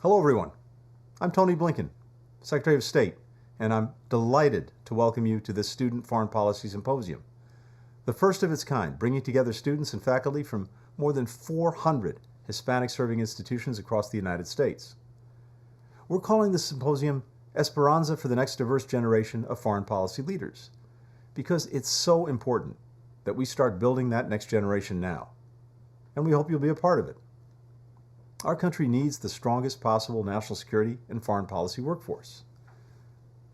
Hello, everyone. I'm Tony Blinken, Secretary of State, and I'm delighted to welcome you to this Student Foreign Policy Symposium, the first of its kind, bringing together students and faculty from more than 400 Hispanic-serving institutions across the United States. We're calling this symposium Esperanza for the Next Diverse Generation of Foreign Policy Leaders, because it's so important that we start building that next generation now, and we hope you'll be a part of it. Our country needs the strongest possible national security and foreign policy workforce.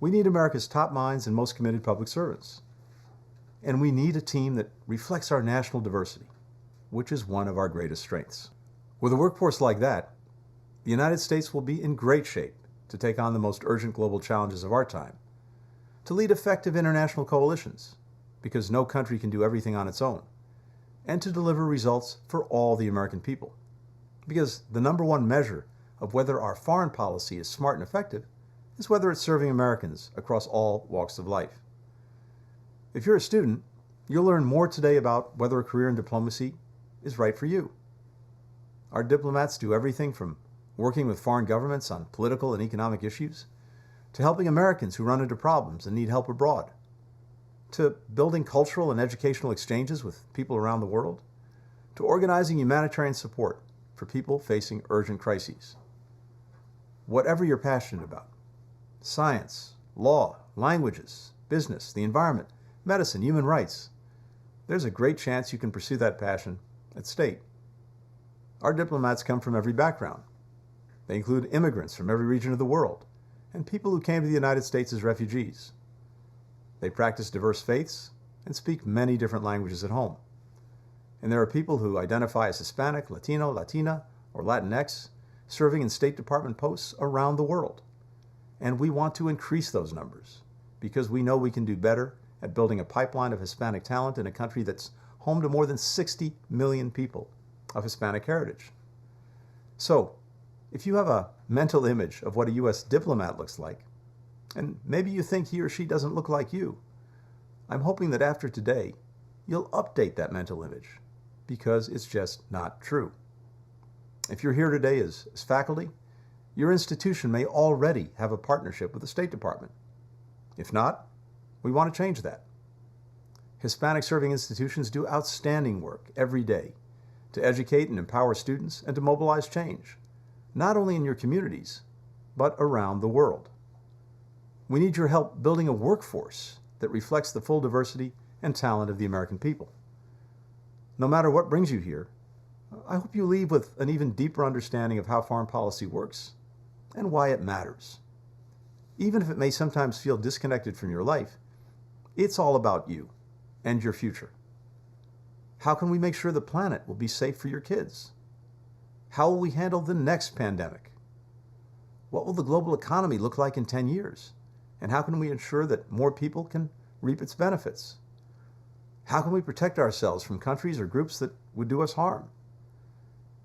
We need America's top minds and most committed public servants. And we need a team that reflects our national diversity, which is one of our greatest strengths. With a workforce like that, the United States will be in great shape to take on the most urgent global challenges of our time, to lead effective international coalitions, because no country can do everything on its own, and to deliver results for all the American people. Because the number one measure of whether our foreign policy is smart and effective is whether it's serving Americans across all walks of life. If you're a student, you'll learn more today about whether a career in diplomacy is right for you. Our diplomats do everything from working with foreign governments on political and economic issues, to helping Americans who run into problems and need help abroad, to building cultural and educational exchanges with people around the world, to organizing humanitarian support for people facing urgent crises. Whatever you're passionate about, science, law, languages, business, the environment, medicine, human rights, there's a great chance you can pursue that passion at State. Our diplomats come from every background. They include immigrants from every region of the world and people who came to the United States as refugees. They practice diverse faiths and speak many different languages at home. And there are people who identify as Hispanic, Latino, Latina, or Latinx, serving in State Department posts around the world. And we want to increase those numbers because we know we can do better at building a pipeline of Hispanic talent in a country that's home to more than 60 million people of Hispanic heritage. So, if you have a mental image of what a U.S. diplomat looks like, and maybe you think he or she doesn't look like you, I'm hoping that after today, you'll update that mental image, because it's just not true. If you're here today as faculty, your institution may already have a partnership with the State Department. If not, we want to change that. Hispanic-serving institutions do outstanding work every day to educate and empower students and to mobilize change, not only in your communities, but around the world. We need your help building a workforce that reflects the full diversity and talent of the American people. No matter what brings you here, I hope you leave with an even deeper understanding of how foreign policy works and why it matters. Even if it may sometimes feel disconnected from your life, it's all about you and your future. How can we make sure the planet will be safe for your kids? How will we handle the next pandemic? What will the global economy look like in 10 years? And how can we ensure that more people can reap its benefits? How can we protect ourselves from countries or groups that would do us harm?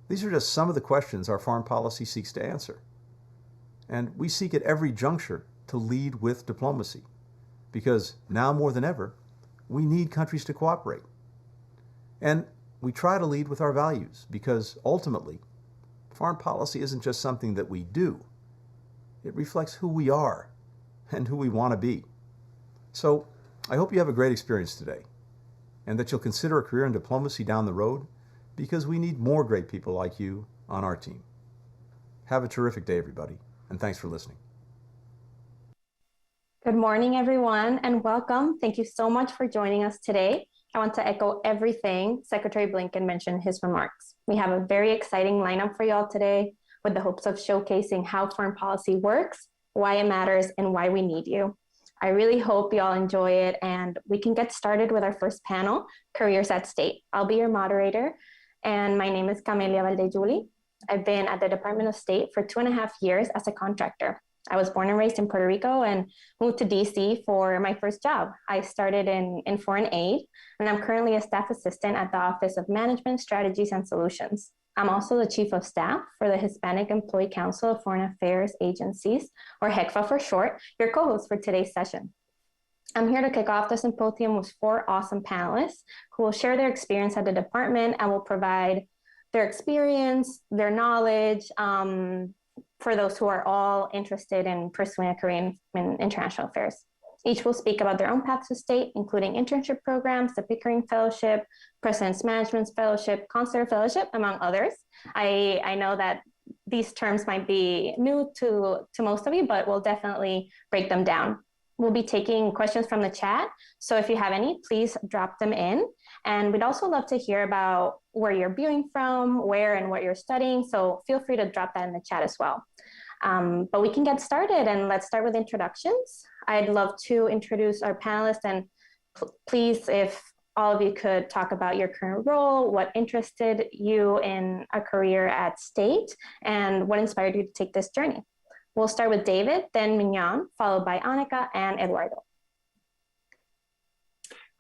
These are just some of the questions our foreign policy seeks to answer. And we seek at every juncture to lead with diplomacy, because now more than ever, we need countries to cooperate. And we try to lead with our values, because ultimately, foreign policy isn't just something that we do. It reflects who we are and who we want to be. So I hope you have a great experience today, and that you'll consider a career in diplomacy down the road, because we need more great people like you on our team. Have a terrific day, everybody, and thanks for listening. Good morning, everyone, and welcome. Thank you so much for joining us today. I want to echo everything Secretary Blinken mentioned in his remarks. We have a very exciting lineup for y'all today with the hopes of showcasing how foreign policy works, why it matters, and why we need you. I really hope y'all enjoy it, and we can get started with our first panel, Careers at State. I'll be your moderator, and my name is Camelia Valdejuli. I've been at the Department of State for 2.5 years as a contractor. I was born and raised in Puerto Rico and moved to DC for my first job. I started in foreign aid, and I'm currently a staff assistant at the Office of Management, Strategies, and Solutions. I'm also the Chief of Staff for the Hispanic Employee Council of Foreign Affairs Agencies, or HECFA for short, your co-host for today's session. I'm here to kick off the symposium with 4 awesome panelists who will share their experience at the department and will provide their experience, their knowledge, for those who are all interested in pursuing a career in international affairs. Each will speak about their own paths to state, including internship programs, the Pickering Fellowship, President's Management Fellowship, Consular Fellowship, among others. I know that these terms might be new to most of you, but we'll definitely break them down. We'll be taking questions from the chat. So if you have any, please drop them in. And we'd also love to hear about where you're viewing from, where and what you're studying. So feel free to drop that in the chat as well. But we can get started, and let's start with introductions. I'd love to introduce our panelists, and please, if all of you could talk about your current role, what interested you in a career at State, and what inspired you to take this journey. We'll start with David, then Mignon, followed by Annika and Eduardo.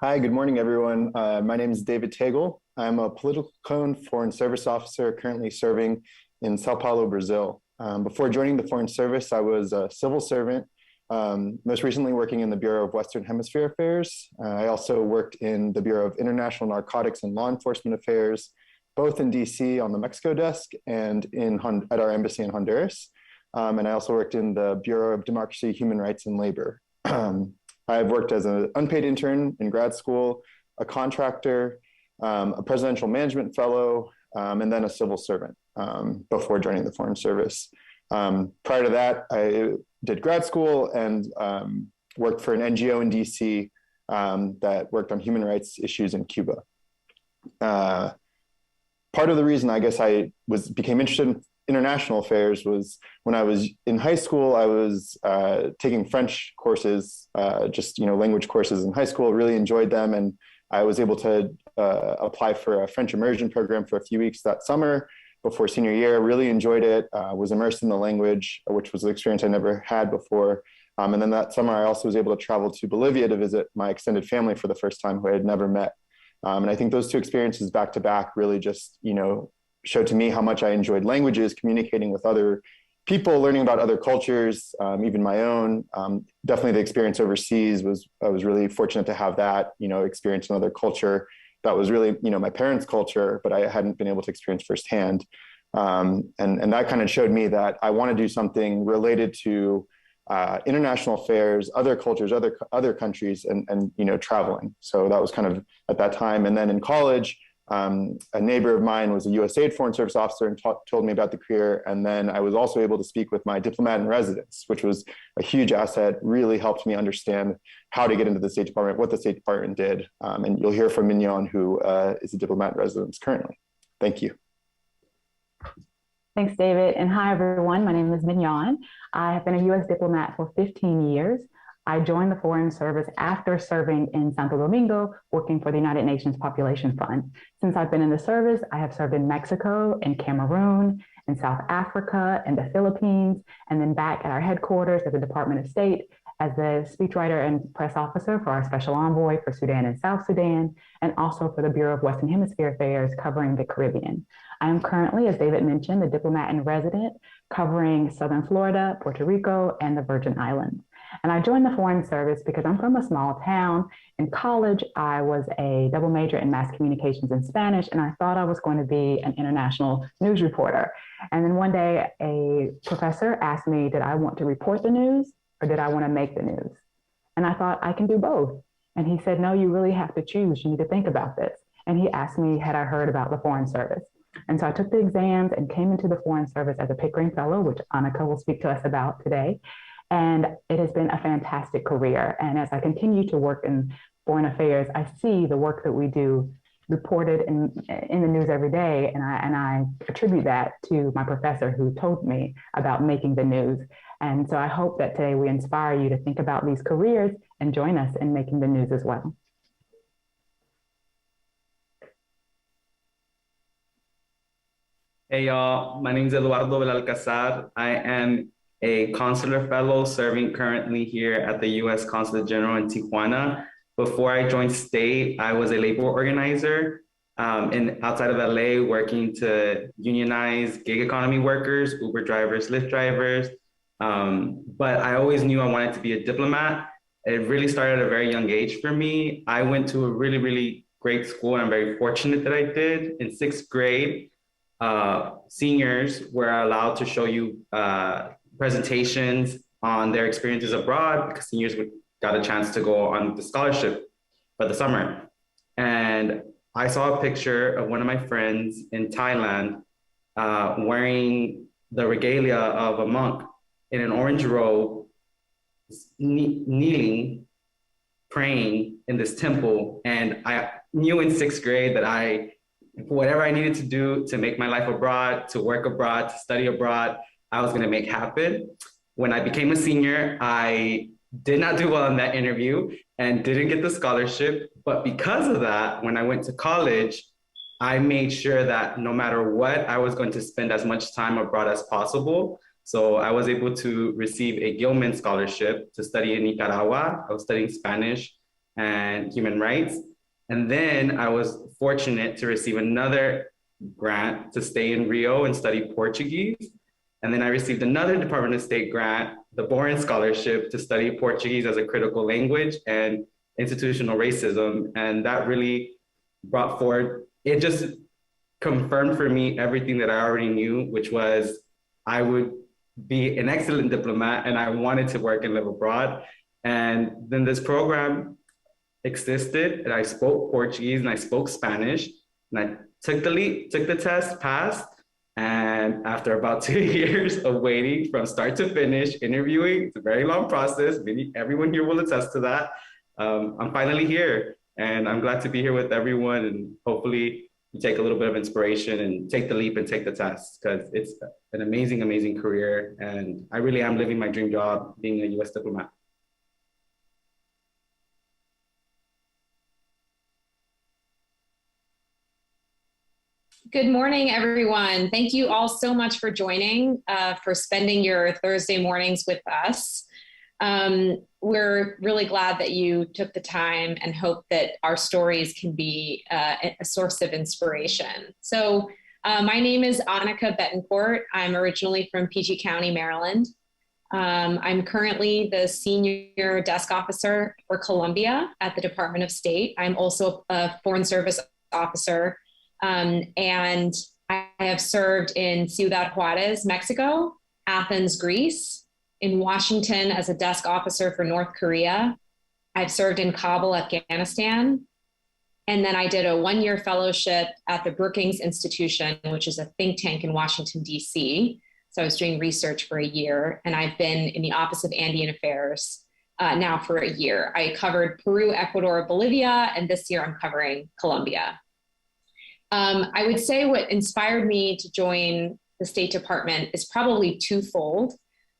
Hi, good morning, everyone. My name is David Tegel. I'm a political cone foreign service officer currently serving in Sao Paulo, Brazil. Before joining the Foreign Service, I was a civil servant, most recently working in the Bureau of Western Hemisphere Affairs. I also worked in the Bureau of International Narcotics and Law Enforcement Affairs, both in DC on the Mexico desk and at our embassy in Honduras. And I also worked in the Bureau of Democracy, Human Rights, and Labor. I've worked as an unpaid intern in grad school, a contractor, a presidential management fellow, and then a civil servant before joining the Foreign Service. Prior to that, I did grad school and worked for an NGO in DC that worked on human rights issues in Cuba. Part of the reason I guess I became interested in international affairs was when I was in high school. I was taking French courses, language courses in high school, really enjoyed them. And I was able to apply for a French immersion program for a few weeks that summer before senior year, really enjoyed it, was immersed in the language, which was an experience I never had before. And then that summer, I also was able to travel to Bolivia to visit my extended family for the first time, who I had never met. And I think those two experiences back to back really just, showed to me how much I enjoyed languages, communicating with other people, learning about other cultures, even my own. Definitely the experience overseas I was really fortunate to have that, experience another culture that was really, my parents' culture, but I hadn't been able to experience firsthand. And that kind of showed me that I want to do something related to international affairs, other cultures, other countries, and traveling. So that was kind of at that time. And then in college, a neighbor of mine was a USAID Foreign Service officer and told me about the career. And then I was also able to speak with my diplomat in residence, which was a huge asset, really helped me understand how to get into the State Department, what the State Department did. And you'll hear from Mignon, who is a diplomat in residence currently. Thank you. Thanks, David. And hi, everyone. My name is Mignon. I have been a U.S. diplomat for 15 years. I joined the Foreign Service after serving in Santo Domingo, working for the United Nations Population Fund. Since I've been in the service, I have served in Mexico, in Cameroon, in South Africa, and the Philippines, and then back at our headquarters at the Department of State as the speechwriter and press officer for our special envoy for Sudan and South Sudan, and also for the Bureau of Western Hemisphere Affairs covering the Caribbean. I am currently, as David mentioned, a diplomat in residence covering Southern Florida, Puerto Rico, and the Virgin Islands. And I joined the Foreign Service because I'm from a small town. In college, I was a double major in mass communications and Spanish, and I thought I was going to be an international news reporter. And then one day, a professor asked me, did I want to report the news or did I want to make the news? And I thought, I can do both. And he said, no, you really have to choose. You need to think about this. And he asked me, had I heard about the Foreign Service? And so I took the exams and came into the Foreign Service as a Pickering Fellow, which Annika will speak to us about today. And it has been a fantastic career. And as I continue to work in foreign affairs, I see the work that we do reported in the news every day. And I attribute that to my professor who told me about making the news. And so I hope that today we inspire you to think about these careers and join us in making the news as well. Hey y'all, my name is Eduardo Belalcazar. I am a consular fellow serving currently here at the U.S. Consulate General in Tijuana. Before I joined State, I was a labor organizer outside of LA, working to unionize gig economy workers, Uber drivers, Lyft drivers. But I always knew I wanted to be a diplomat. It really started at a very young age for me. I went to a really, really great school, and I'm very fortunate that I did. In 6th grade, seniors were allowed to show you presentations on their experiences abroad because seniors got a chance to go on the scholarship for the summer. And I saw a picture of one of my friends in Thailand wearing the regalia of a monk in an orange robe, kneeling, praying in this temple. And I knew in 6th grade that whatever I needed to do to make my life abroad, to work abroad, to study abroad, I was gonna make happen. When I became a senior, I did not do well in that interview and didn't get the scholarship. But because of that, when I went to college, I made sure that no matter what, I was going to spend as much time abroad as possible. So I was able to receive a Gilman scholarship to study in Nicaragua. I was studying Spanish and human rights. And then I was fortunate to receive another grant to stay in Rio and study Portuguese. And then I received another Department of State grant, the Boren Scholarship, to study Portuguese as a critical language and institutional racism. And that really brought forward, it just confirmed for me everything that I already knew, which was I would be an excellent diplomat and I wanted to work and live abroad. And then this program existed and I spoke Portuguese and I spoke Spanish and I took the leap, took the test, passed. And after about 2 years of waiting from start to finish, interviewing, it's a very long process. Maybe everyone here will attest to that. I'm finally here and I'm glad to be here with everyone, and hopefully you take a little bit of inspiration and take the leap and take the test, because it's an amazing, amazing career. And I really am living my dream job being a US diplomat. Good morning, everyone. Thank you all so much for joining, for spending your Thursday mornings with us. We're really glad that you took the time and hope that our stories can be a source of inspiration. So my name is Annika Betancourt. I'm originally from PG County, Maryland. I'm currently the Senior Desk Officer for Colombia at the Department of State. I'm also a Foreign Service Officer, and I have served in Ciudad Juarez, Mexico, Athens, Greece, in Washington as a desk officer for North Korea. I've served in Kabul, Afghanistan. And then I did a 1-year fellowship at the Brookings Institution, which is a think tank in Washington, DC. So I was doing research for a year, and I've been in the Office of Andean Affairs now for a year. I covered Peru, Ecuador, Bolivia, and this year I'm covering Colombia. I would say what inspired me to join the State Department is probably twofold.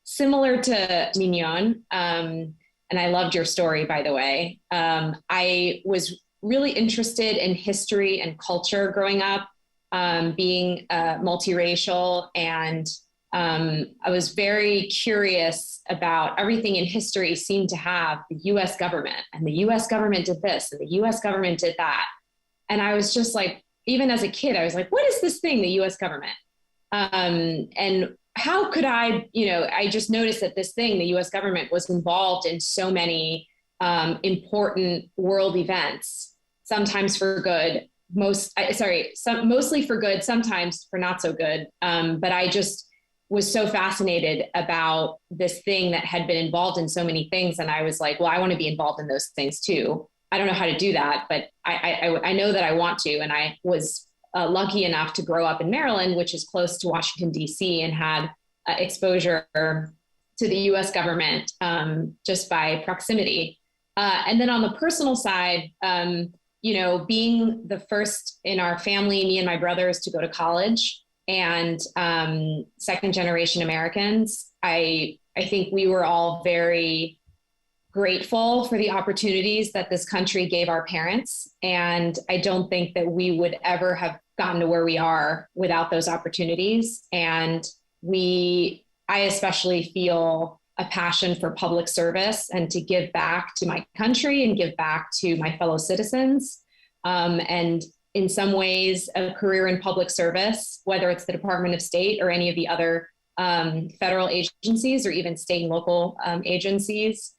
Similar to Mignon, and I loved your story, by the way. I was really interested in history and culture growing up, being multiracial, and I was very curious about everything in history seemed to have the US government, and the US government did this, and the US government did that. And I was just like, even as a kid, I was like, what is this thing, the US government? And how could I just noticed that this thing, the US government, was involved in so many important world events, sometimes for good, mostly for good, sometimes for not so good. But I just was so fascinated about this thing that had been involved in so many things. And I was like, well, I want to be involved in those things too. I don't know how to do that, but I know that I want to. And I was lucky enough to grow up in Maryland, which is close to Washington, D.C., and had exposure to the U.S. government just by proximity. And then on the personal side, being the first in our family, me and my brothers, to go to college, and second generation Americans, I think we were all very grateful for the opportunities that this country gave our parents. And I don't think that we would ever have gotten to where we are without those opportunities. And I especially feel a passion for public service and to give back to my country and give back to my fellow citizens. And in some ways, a career in public service, whether it's the Department of State or any of the other federal agencies or even state and local agencies,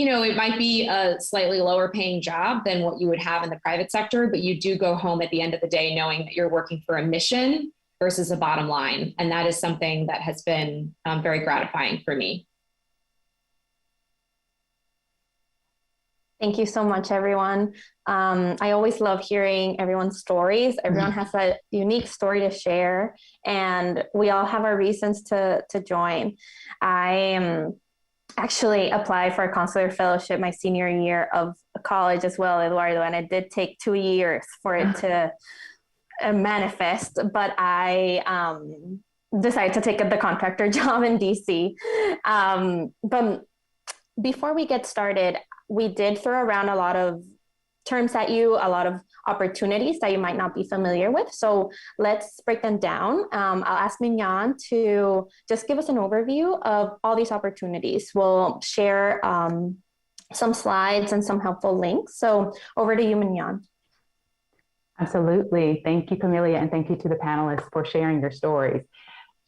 it might be a slightly lower paying job than what you would have in the private sector, but you do go home at the end of the day knowing that you're working for a mission versus a bottom line. And that is something that has been very gratifying for me. Thank you so much, everyone. I always love hearing everyone's stories. Everyone has a unique story to share, and we all have our reasons to join. I actually applied for a consular fellowship my senior year of college as well, Eduardo, and it did take 2 years for it to manifest, but I decided to take the contractor job in DC. But before we get started, we did throw around a lot of terms at you, a lot of opportunities that you might not be familiar with. So let's break them down. I'll ask Mignon to just give us an overview of all these opportunities. We'll share some slides and some helpful links. So over to you, Mignon. Absolutely. Thank you, Camelia, and thank you to the panelists for sharing your stories.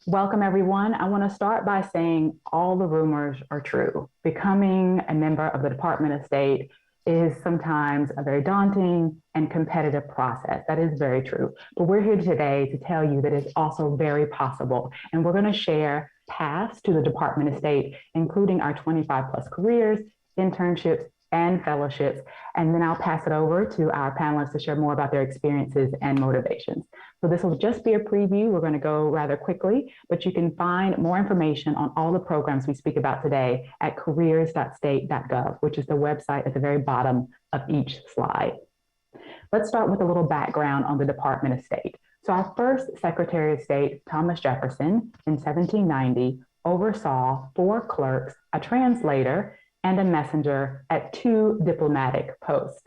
Welcome, everyone. I want to start by saying all the rumors are true. Becoming a member of the Department of State is sometimes a very daunting and competitive process. That is very true. But we're here today to tell you that it's also very possible. And we're going to share paths to the Department of State, including our 25 plus careers, internships, and fellowships. And then I'll pass it over to our panelists to share more about their experiences and motivations. So this will just be a preview. We're going to go rather quickly, but you can find more information on all the programs we speak about today at careers.state.gov, which is the website at the very bottom of each slide. Let's start with a little background on the Department of State. So our first Secretary of State, Thomas Jefferson, in 1790, oversaw 4 clerks, a translator, and a messenger at 2 diplomatic posts.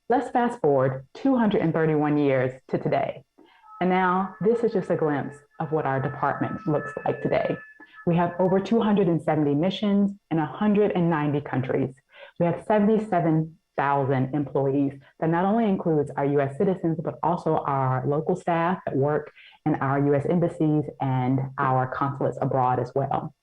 Let's fast forward 231 years to today. And now this is just a glimpse of what our department looks like today. We have over 270 missions in 190 countries. We have 77,000 employees. That not only includes our US citizens, but also our local staff that work in our US embassies and our consulates abroad as well.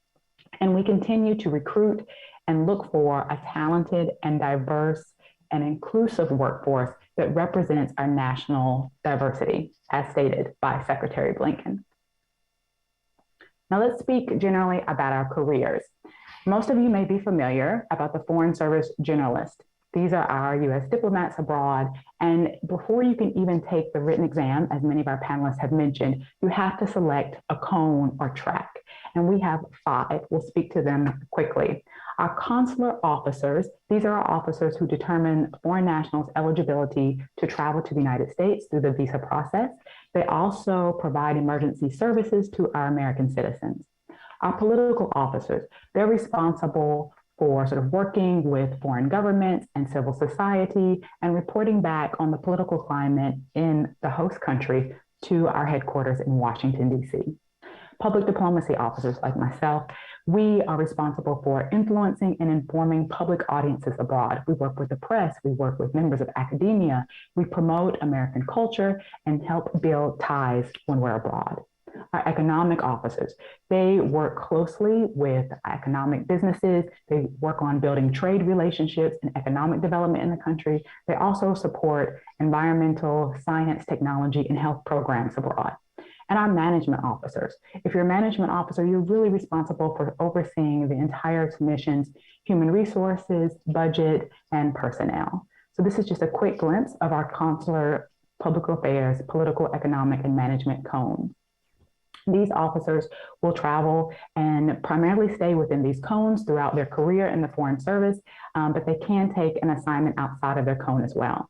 And we continue to recruit and look for a talented and diverse and inclusive workforce that represents our national diversity, as stated by Secretary Blinken. Now let's speak generally about our careers. Most of you may be familiar about the Foreign Service Generalist. These are our US diplomats abroad. And before you can even take the written exam, as many of our panelists have mentioned, you have to select a cone or track. And we have 5. We'll speak to them quickly. Our consular officers, these are our officers who determine foreign nationals' eligibility to travel to the United States through the visa process. They also provide emergency services to our American citizens. Our political officers, they're responsible for sort of working with foreign governments and civil society and reporting back on the political climate in the host country to our headquarters in Washington, D.C. Public diplomacy officers like myself, we are responsible for influencing and informing public audiences abroad. We work with the press, we work with members of academia, we promote American culture and help build ties when we're abroad. Our economic officers, they work closely with economic businesses. They work on building trade relationships and economic development in the country. They also support environmental, science, technology, and health programs abroad. And our management officers. If you're a management officer, you're really responsible for overseeing the entire commission's human resources, budget, and personnel. So this is just a quick glimpse of our consular public affairs, political, economic, and management cones. These officers will travel and primarily stay within these cones throughout their career in the Foreign Service, but they can take an assignment outside of their cone as well.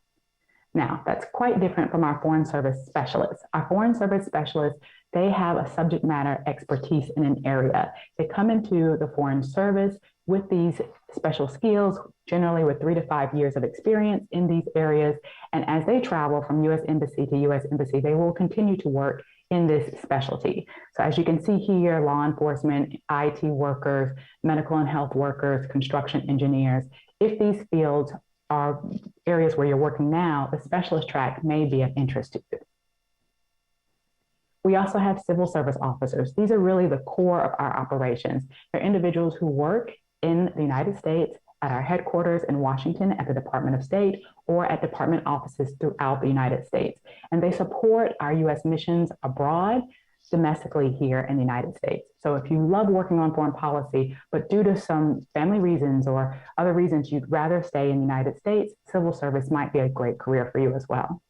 Now, that's quite different from our Foreign Service specialists. Our Foreign Service specialists, they have a subject matter expertise in an area. They come into the Foreign Service with these special skills, generally with 3 to 5 years of experience in these areas. And as they travel from US embassy to US embassy, they will continue to work in this specialty. So as you can see here, law enforcement, IT workers, medical and health workers, construction engineers, if these fields are areas where you're working now, the specialist track may be of interest to you. We also have civil service officers. These are really the core of our operations. They're individuals who work in the United States at our headquarters in Washington at the Department of State or at department offices throughout the United States. And they support our U.S. missions abroad, domestically here in the United States. So if you love working on foreign policy, but due to some family reasons or other reasons you'd rather stay in the United States, civil service might be a great career for you as well.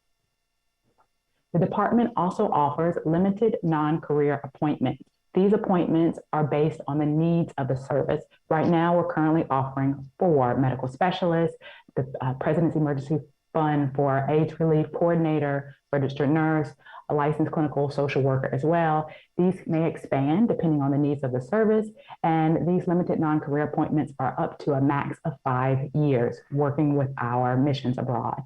The department also offers limited non-career appointments. These appointments are based on the needs of the service. Right now, we're currently offering 4 medical specialists, the President's Emergency Fund for AIDS Relief Coordinator, registered nurse, a licensed clinical social worker as well. These may expand depending on the needs of the service, and these limited non-career appointments are up to a max of 5 years working with our missions abroad.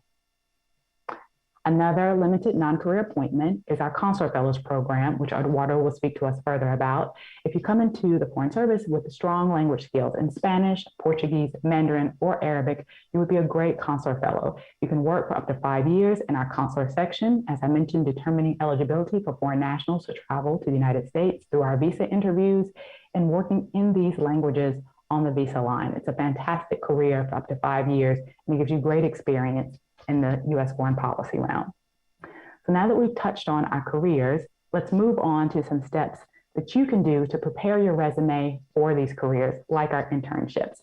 Another limited non-career appointment is our Consular Fellows Program, which Eduardo will speak to us further about. If you come into the Foreign Service with strong language skills in Spanish, Portuguese, Mandarin, or Arabic, you would be a great Consular Fellow. You can work for up to 5 years in our Consular section, as I mentioned, determining eligibility for foreign nationals to travel to the United States through our visa interviews and working in these languages on the visa line. It's a fantastic career for up to 5 years, and it gives you great experience in the U.S. foreign policy realm. So now that we've touched on our careers, let's move on to some steps that you can do to prepare your resume for these careers, like our internships.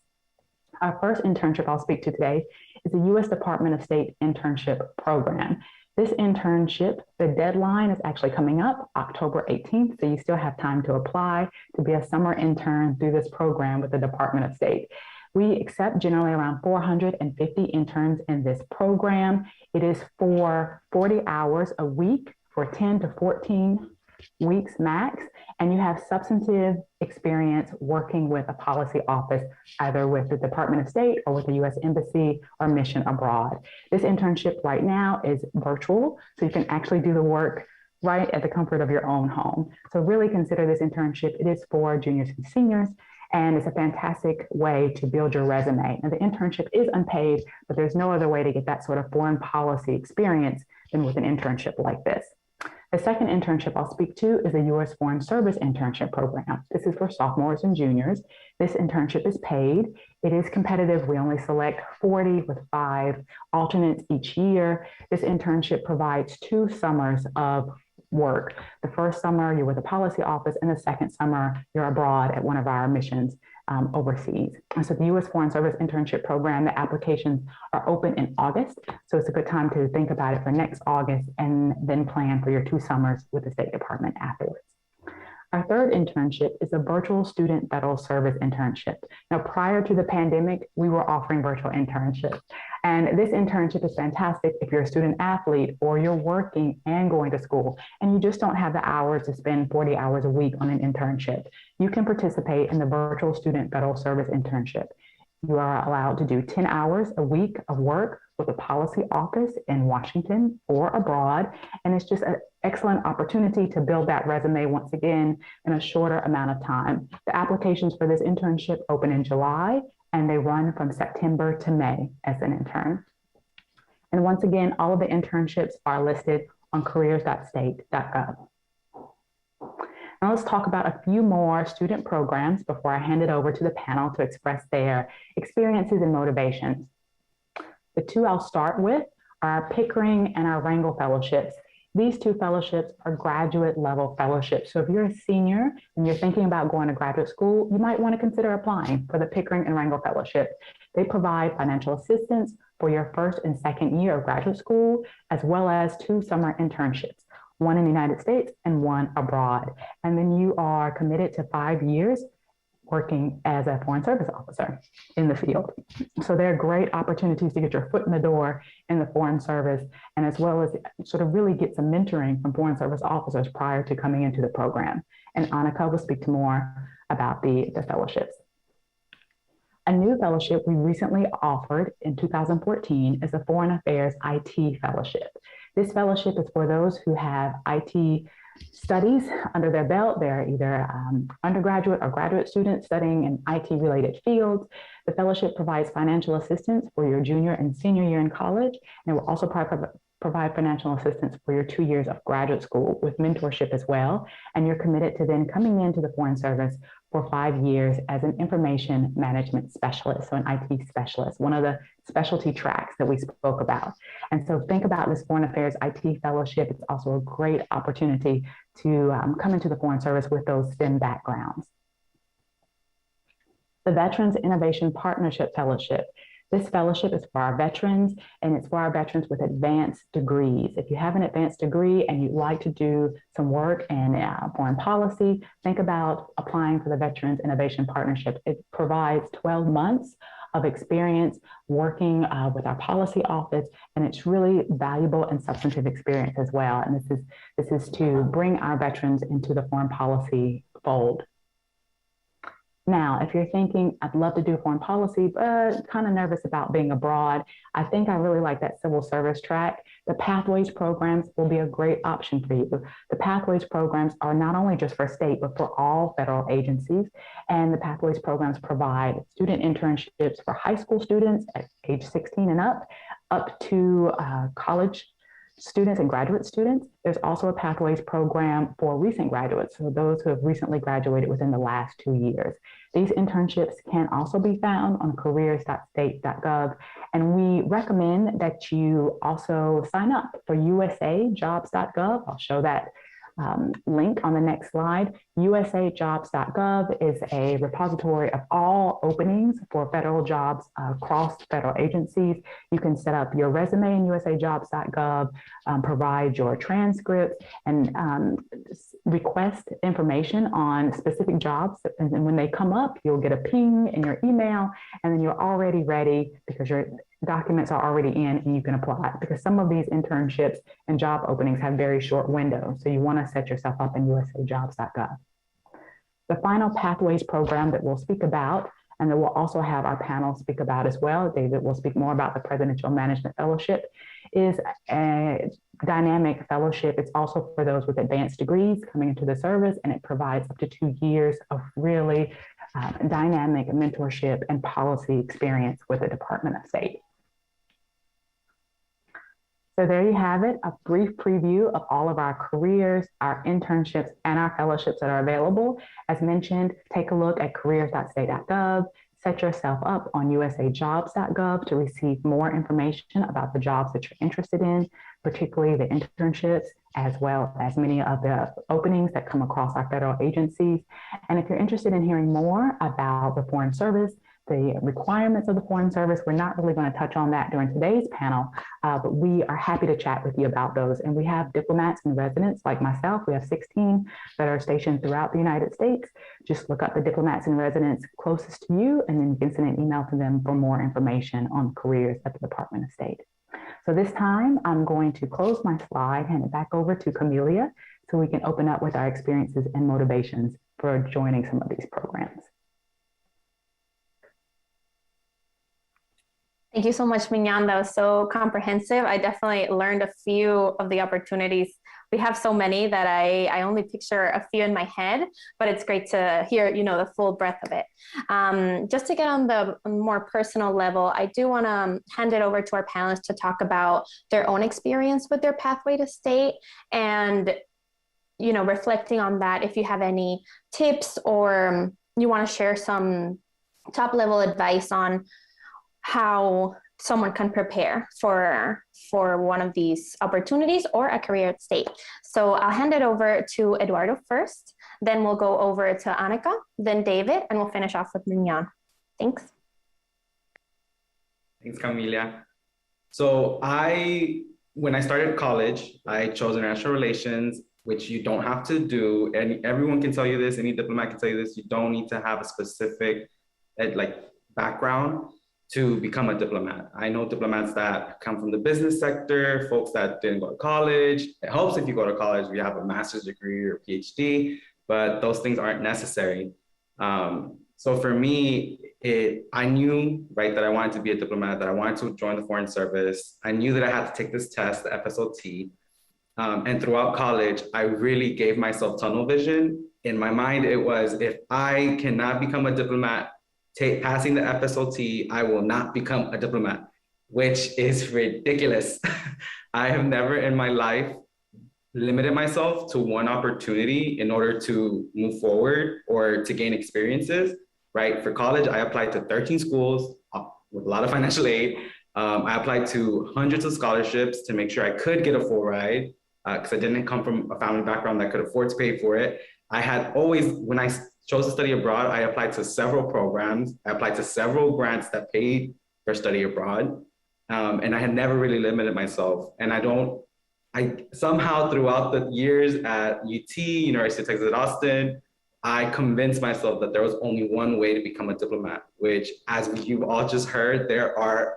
Our first internship I'll speak to today is the U.S. Department of State internship program. This internship, the deadline is actually coming up October 18th, so you still have time to apply to be a summer intern through this program with the Department of State. We accept generally around 450 interns in this program. It is for 40 hours a week for 10 to 14 weeks max, and you have substantive experience working with a policy office, either with the Department of State or with the U.S. Embassy or mission abroad. This internship right now is virtual, so you can actually do the work right at the comfort of your own home. So really consider this internship. It is for juniors and seniors, and it's a fantastic way to build your resume. Now, the internship is unpaid, but there's no other way to get that sort of foreign policy experience than with an internship like this. The second internship I'll speak to is the U.S. Foreign Service Internship Program. This is for sophomores and juniors. This internship is paid. It is competitive. We only select 40 with 5 alternates each year. This internship provides 2 summers of work. The first summer, you're with a policy office, and the second summer, you're abroad at one of our missions overseas. And so the U.S. Foreign Service Internship Program, the applications are open in August. So it's a good time to think about it for next August and then plan for your 2 summers with the State Department afterwards. Our third internship is a virtual student federal service internship. Now, prior to the pandemic, we were offering virtual internships. And this internship is fantastic if you're a student athlete or you're working and going to school and you just don't have the hours to spend 40 hours a week on an internship. You can participate in the virtual student federal service internship. You are allowed to do 10 hours a week of work with a policy office in Washington or abroad. And it's just an excellent opportunity to build that resume once again in a shorter amount of time. The applications for this internship open in July, and they run from September to May as an intern. And once again, all of the internships are listed on careers.state.gov. Now let's talk about a few more student programs before I hand it over to the panel to express their experiences and motivations. The 2 I'll start with are our Pickering and our Wrangell fellowships. These 2 fellowships are graduate level fellowships. So if you're a senior and you're thinking about going to graduate school, you might want to consider applying for the Pickering and Wrangell fellowship. They provide financial assistance for your first and second year of graduate school, as well as 2 summer internships, 1 in the United States and 1 abroad. And then you are committed to 5 years working as a foreign service officer in the field. So there are great opportunities to get your foot in the door in the foreign service, and as well as sort of really get some mentoring from foreign service officers prior to coming into the program. And Annika will speak to more about the fellowships. A new fellowship we recently offered in 2014 is the Foreign Affairs IT Fellowship. This fellowship is for those who have IT studies under their belt. They're either undergraduate or graduate students studying in IT-related fields. The fellowship provides financial assistance for your junior and senior year in college, and it will also provide financial assistance for your 2 years of graduate school with mentorship as well. And you're committed to then coming into the Foreign Service for 5 years as an information management specialist, so an IT specialist, one of the specialty tracks that we spoke about. And so think about this Foreign Affairs IT fellowship. It's also a great opportunity to come into the Foreign Service with those STEM backgrounds. The Veterans Innovation Partnership Fellowship. This fellowship is for our veterans, and it's for our veterans with advanced degrees. If you have an advanced degree and you'd like to do some work in foreign policy, think about applying for the Veterans Innovation Partnership. It provides 12 months of experience working with our policy office, and it's really valuable and substantive experience as well. And this is to bring our veterans into the foreign policy fold. Now, if you're thinking, I'd love to do foreign policy, but kind of nervous about being abroad, I think I really like that civil service track. The Pathways programs will be a great option for you. The Pathways programs are not only just for state, but for all federal agencies. And the Pathways programs provide student internships for high school students at age 16 and up to college students and graduate students. There's also a Pathways program for recent graduates, so those who have recently graduated within the last 2 years. These internships can also be found on careers.state.gov, and we recommend that you also sign up for usajobs.gov. I'll show that link on the next slide. usajobs.gov is a repository of all openings for federal jobs across federal agencies. You can set up your resume in usajobs.gov, provide your transcripts, and request information on specific jobs. And when they come up, you'll get a ping in your email, and then you're already ready because your documents are already in and you can apply, because some of these internships and job openings have very short windows. So you want to set yourself up in usajobs.gov. The final Pathways program that we'll speak about, and that we'll also have our panel speak about as well, David will speak more about the Presidential Management Fellowship, is a dynamic fellowship. It's also for those with advanced degrees coming into the service, and it provides up to 2 years of really dynamic mentorship and policy experience with the Department of State. So there you have it, a brief preview of all of our careers, our internships, and our fellowships that are available. As mentioned, take a look at careers.state.gov, set yourself up on usajobs.gov to receive more information about the jobs that you're interested in, particularly the internships, as well as many of the openings that come across our federal agencies. And if you're interested in hearing more about the Foreign Service, the requirements of the Foreign Service, we're not really going to touch on that during today's panel, but we are happy to chat with you about those. And we have diplomats and residents like myself. We have 16 that are stationed throughout the United States. Just look up the diplomats and residents closest to you, and then you can send an email to them for more information on careers at the Department of State. So this time, I'm going to close my slide, hand it back over to Camelia, so we can open up with our experiences and motivations for joining some of these programs. Thank you so much, Mignon. That was so comprehensive. I definitely learned a few of the opportunities. We have so many that I only picture a few in my head, but it's great to hear, the full breadth of it. Just to get on the more personal level, I do want to hand it over to our panelists to talk about their own experience with their pathway to state, and, reflecting on that, if you have any tips or you want to share some top level advice on how someone can prepare for one of these opportunities or a career at state. So I'll hand it over to Eduardo first, then we'll go over to Annika, then David, and we'll finish off with Mignon. Thanks. Thanks, Camelia. So when I started college, I chose international relations, which you don't have to do. And everyone can tell you this, any diplomat can tell you this, you don't need to have a specific background to become a diplomat. I know diplomats that come from the business sector, folks that didn't go to college. It helps if you go to college, we have a master's degree or PhD, but those things aren't necessary. So for me, I knew, that I wanted to be a diplomat, that I wanted to join the Foreign Service. I knew that I had to take this test, the FSOT. And throughout college, I really gave myself tunnel vision. In my mind, it was, if I cannot become a diplomat, passing the FSOT, I will not become a diplomat. which is ridiculous. I have never in my life limited myself to one opportunity in order to move forward or to gain experiences, right? For college, I applied to 13 schools with a lot of financial aid. I applied to hundreds of scholarships to make sure I could get a full ride because I didn't come from a family background that could afford to pay for it. I had always, when I chose to study abroad, I applied to several programs. I applied to several grants that paid for study abroad. And I had never really limited myself. And I somehow throughout the years at UT, University of Texas at Austin, I convinced myself that there was only one way to become a diplomat, which, as you've all just heard, there are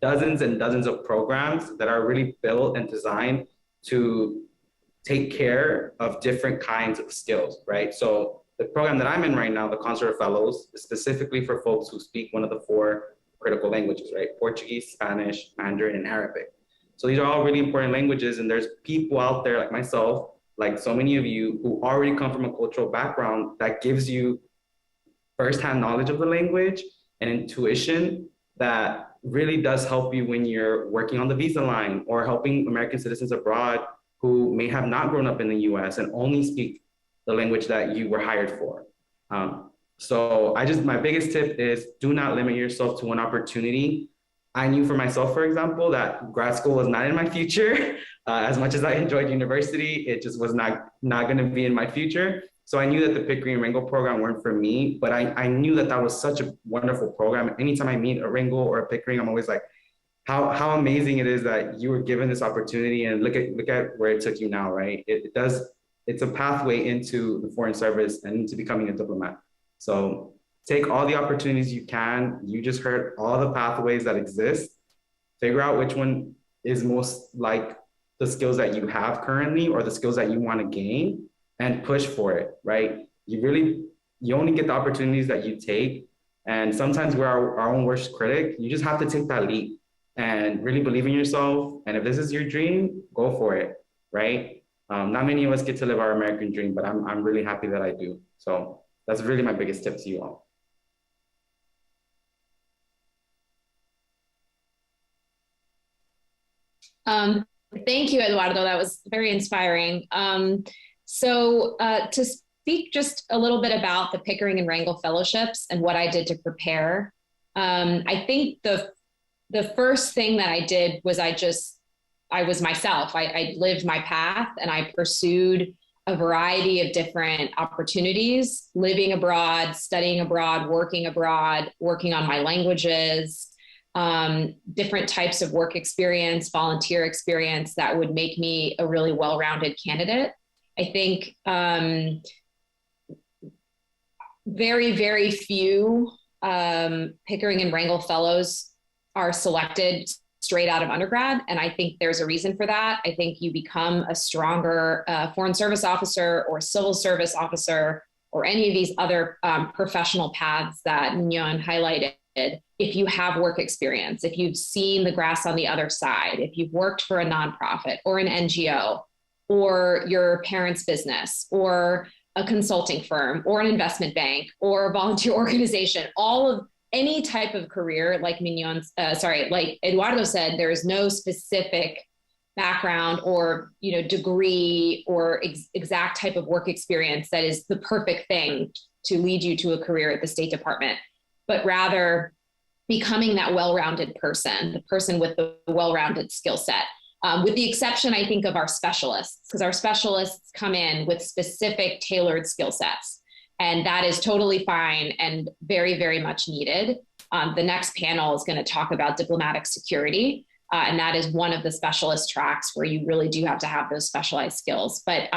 dozens and dozens of programs that are really built and designed to take care of different kinds of skills, right? So the program that I'm in right now, the Consular Fellows, is specifically for folks who speak one of the four critical languages, right? Portuguese, Spanish, Mandarin, and Arabic. So these are all really important languages, and there's people out there like myself, like so many of you, who already come from a cultural background that gives you firsthand knowledge of the language and intuition that really does help you when you're working on the visa line or helping American citizens abroad who may have not grown up in the US and only speak the language that you were hired for. So my biggest tip is do not limit yourself to one opportunity. I knew for myself, for example, that grad school was not in my future. As much as I enjoyed university, it just was not going to be in my future. So I knew that the Pickering and Ringel program weren't for me, but I knew that that was such a wonderful program. Anytime I meet a Ringel or a Pickering, I'm always like, how amazing it is that you were given this opportunity, and look at where it took you now, right? It's a pathway into the foreign service and into becoming a diplomat. So take all the opportunities you can. You just heard all the pathways that exist. Figure out which one is most like the skills that you have currently or the skills that you want to gain, and push for it, right? You only get the opportunities that you take. And sometimes we're our own worst critic. You just have to take that leap and really believe in yourself. And if this is your dream, go for it, right? Not many of us get to live our American dream, but I'm really happy that I do. So that's really my biggest tip to you all. Thank you, Eduardo. That was very inspiring. So to speak just a little bit about the Pickering and Rangel Fellowships and what I did to prepare, I think the first thing that I did was I was myself. I lived my path and I pursued a variety of different opportunities, living abroad, studying abroad, working on my languages, different types of work experience, volunteer experience that would make me a really well-rounded candidate. I think very, very few Pickering and Rangel Fellows are selected straight out of undergrad. And I think there's a reason for that. I think you become a stronger foreign service officer or civil service officer or any of these other professional paths that Mignon highlighted if you have work experience, if you've seen the grass on the other side, if you've worked for a nonprofit or an NGO or your parents' business or a consulting firm or an investment bank or a volunteer organization, all of any type of career, like like Eduardo said, there is no specific background or degree or exact type of work experience that is the perfect thing to lead you to a career at the State Department, but rather becoming that well-rounded person, the person with the well-rounded skill set. With the exception, I think, of our specialists, because our specialists come in with specific tailored skill sets. And that is totally fine and very, very much needed. The next panel is going to talk about diplomatic security. And that is one of the specialist tracks where you really do have to have those specialized skills. But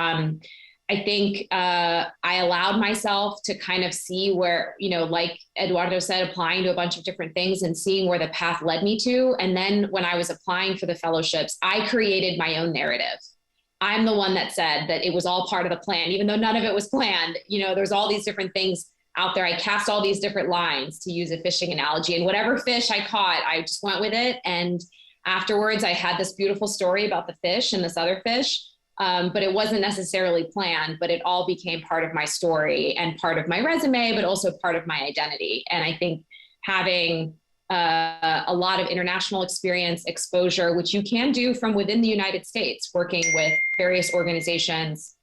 I think I allowed myself to kind of see where, like Eduardo said, applying to a bunch of different things and seeing where the path led me to. And then when I was applying for the fellowships, I created my own narrative. I'm the one that said that it was all part of the plan, even though none of it was planned. There's all these different things out there. I cast all these different lines, to use a fishing analogy, and whatever fish I caught, I just went with it. And afterwards I had this beautiful story about the fish and this other fish. But it wasn't necessarily planned, but it all became part of my story and part of my resume, but also part of my identity. And I think having a lot of international experience, exposure, which you can do from within the United States, working with various organizations,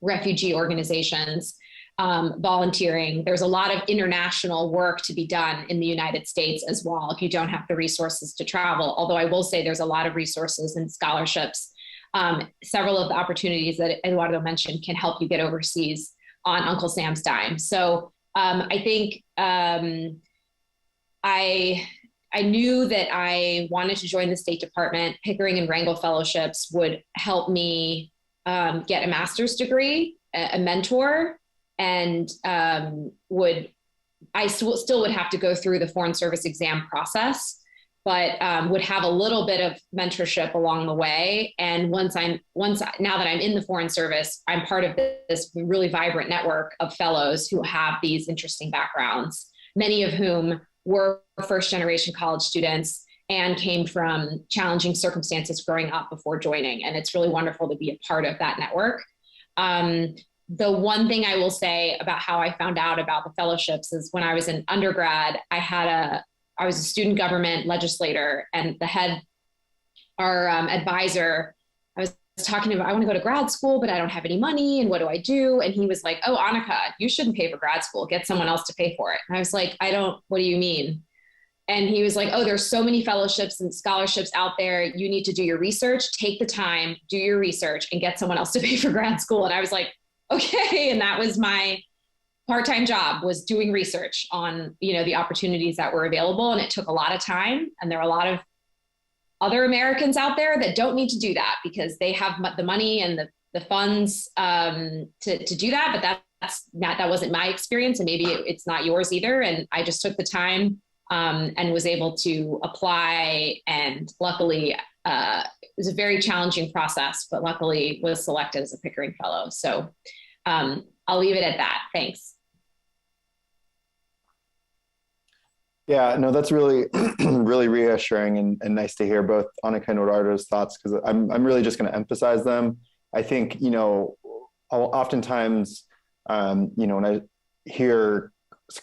refugee organizations, volunteering. There's a lot of international work to be done in the United States as well, if you don't have the resources to travel. Although I will say there's a lot of resources and scholarships. Several of the opportunities that Eduardo mentioned can help you get overseas on Uncle Sam's dime. So I think I knew that I wanted to join the State Department. Pickering and Rangel fellowships would help me get a master's degree, a mentor, and I still would have to go through the Foreign Service exam process, but would have a little bit of mentorship along the way. And now that I'm in the Foreign Service, I'm part of this really vibrant network of fellows who have these interesting backgrounds, many of whom were first-generation college students and came from challenging circumstances growing up before joining. And it's really wonderful to be a part of that network. The one thing I will say about how I found out about the fellowships is when I was in undergrad, I was a student government legislator, and our advisor, I was talking about, I want to go to grad school, but I don't have any money. And what do I do? And he was like, oh, Annika, you shouldn't pay for grad school. Get someone else to pay for it. And I was like, what do you mean? And he was like, oh, there's so many fellowships and scholarships out there. You need to do your research, take the time, do your research, and get someone else to pay for grad school. And I was like, okay. And that was my part-time job, was doing research on, the opportunities that were available. And it took a lot of time. And there are a lot of other Americans out there that don't need to do that because they have the money and the funds to do that. But that wasn't my experience. And maybe it's not yours either. And I just took the time and was able to apply. And luckily, it was a very challenging process, but luckily was selected as a Pickering Fellow. So I'll leave it at that. Thanks. Yeah, no, that's really, really reassuring and nice to hear both Annika and Eduardo's thoughts, because I'm really just going to emphasize them. I think, oftentimes, when I hear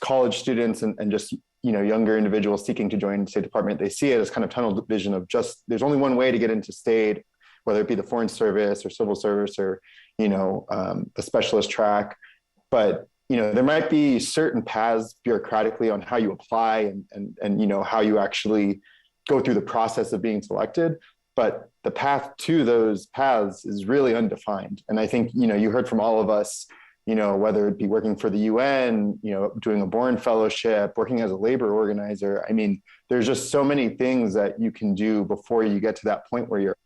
college students and just, younger individuals seeking to join the State Department, they see it as kind of tunnel vision of just, there's only one way to get into state, whether it be the Foreign Service or Civil Service or, the specialist track. But there might be certain paths bureaucratically on how you apply and how you actually go through the process of being selected. But the path to those paths is really undefined. And I think, you heard from all of us, whether it be working for the UN, doing a Boren Fellowship, working as a labor organizer. I mean, there's just so many things that you can do before you get to that point where you're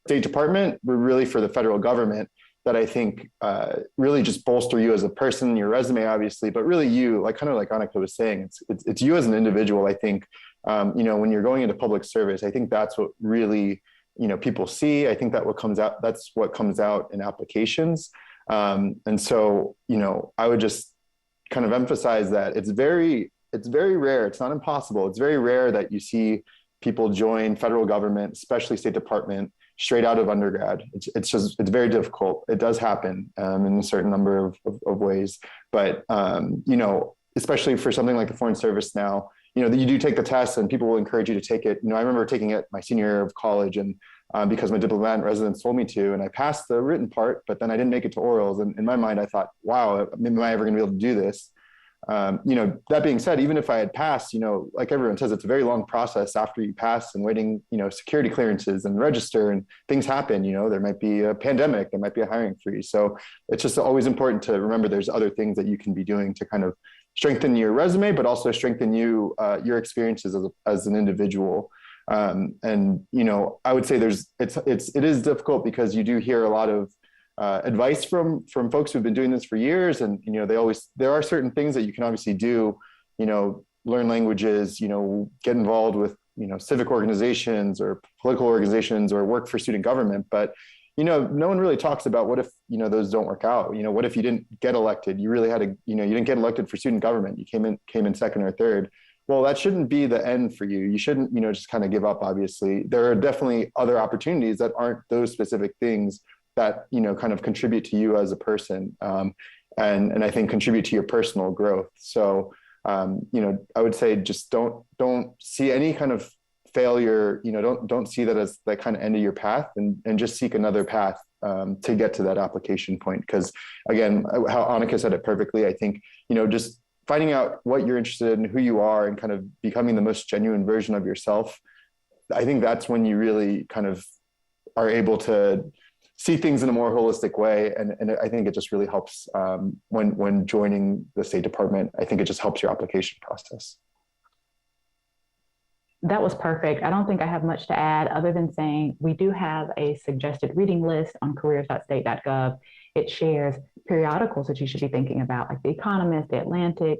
State Department. We're really for the federal government that I think really just bolster you as a person, your resume, obviously, but really you, kind of like Annika was saying, it's you as an individual. I think, when you're going into public service, I think that's what really, people see. I think that's what comes out in applications. And so, I would just kind of emphasize that it's very rare. It's not impossible. It's very rare that you see people join federal government, especially State Department, straight out of undergrad. It's very difficult. It does happen in a certain number of ways, but especially for something like the Foreign Service now, you do take the test and people will encourage you to take it. I remember taking it my senior year of college, and because my diplomat in residence told me to, and I passed the written part, but then I didn't make it to orals. And in my mind, I thought, wow, am I ever going to be able to do this? That being said, even if I had passed, like everyone says, it's a very long process after you pass and waiting, security clearances and register, and things happen. There might be a pandemic, there might be a hiring freeze. So it's just always important to remember there's other things that you can be doing to kind of strengthen your resume, but also strengthen your experiences as an individual. I would say it is difficult because you do hear a lot of advice from folks who've been doing this for years. And, there are certain things that you can obviously do, learn languages, get involved with, civic organizations or political organizations or work for student government. But, no one really talks about what if, those don't work out. What if you didn't get elected? You really had to, you didn't get elected for student government. You came in second or third. Well, that shouldn't be the end for you. You shouldn't, just kind of give up, obviously. There are definitely other opportunities that aren't those specific things that, kind of contribute to you as a person, and I think contribute to your personal growth. So, I would say just don't see any kind of failure, don't see that as that kind of end of your path, and just seek another path to get to that application point. Because again, how Annika said it perfectly, I think, just finding out what you're interested in, who you are, and kind of becoming the most genuine version of yourself. I think that's when you really kind of are able to see things in a more holistic way. And I think it just really helps when joining the State Department. I think it just helps your application process. That was perfect. I don't think I have much to add other than saying we do have a suggested reading list on careers.state.gov. It shares periodicals that you should be thinking about, like The Economist, The Atlantic,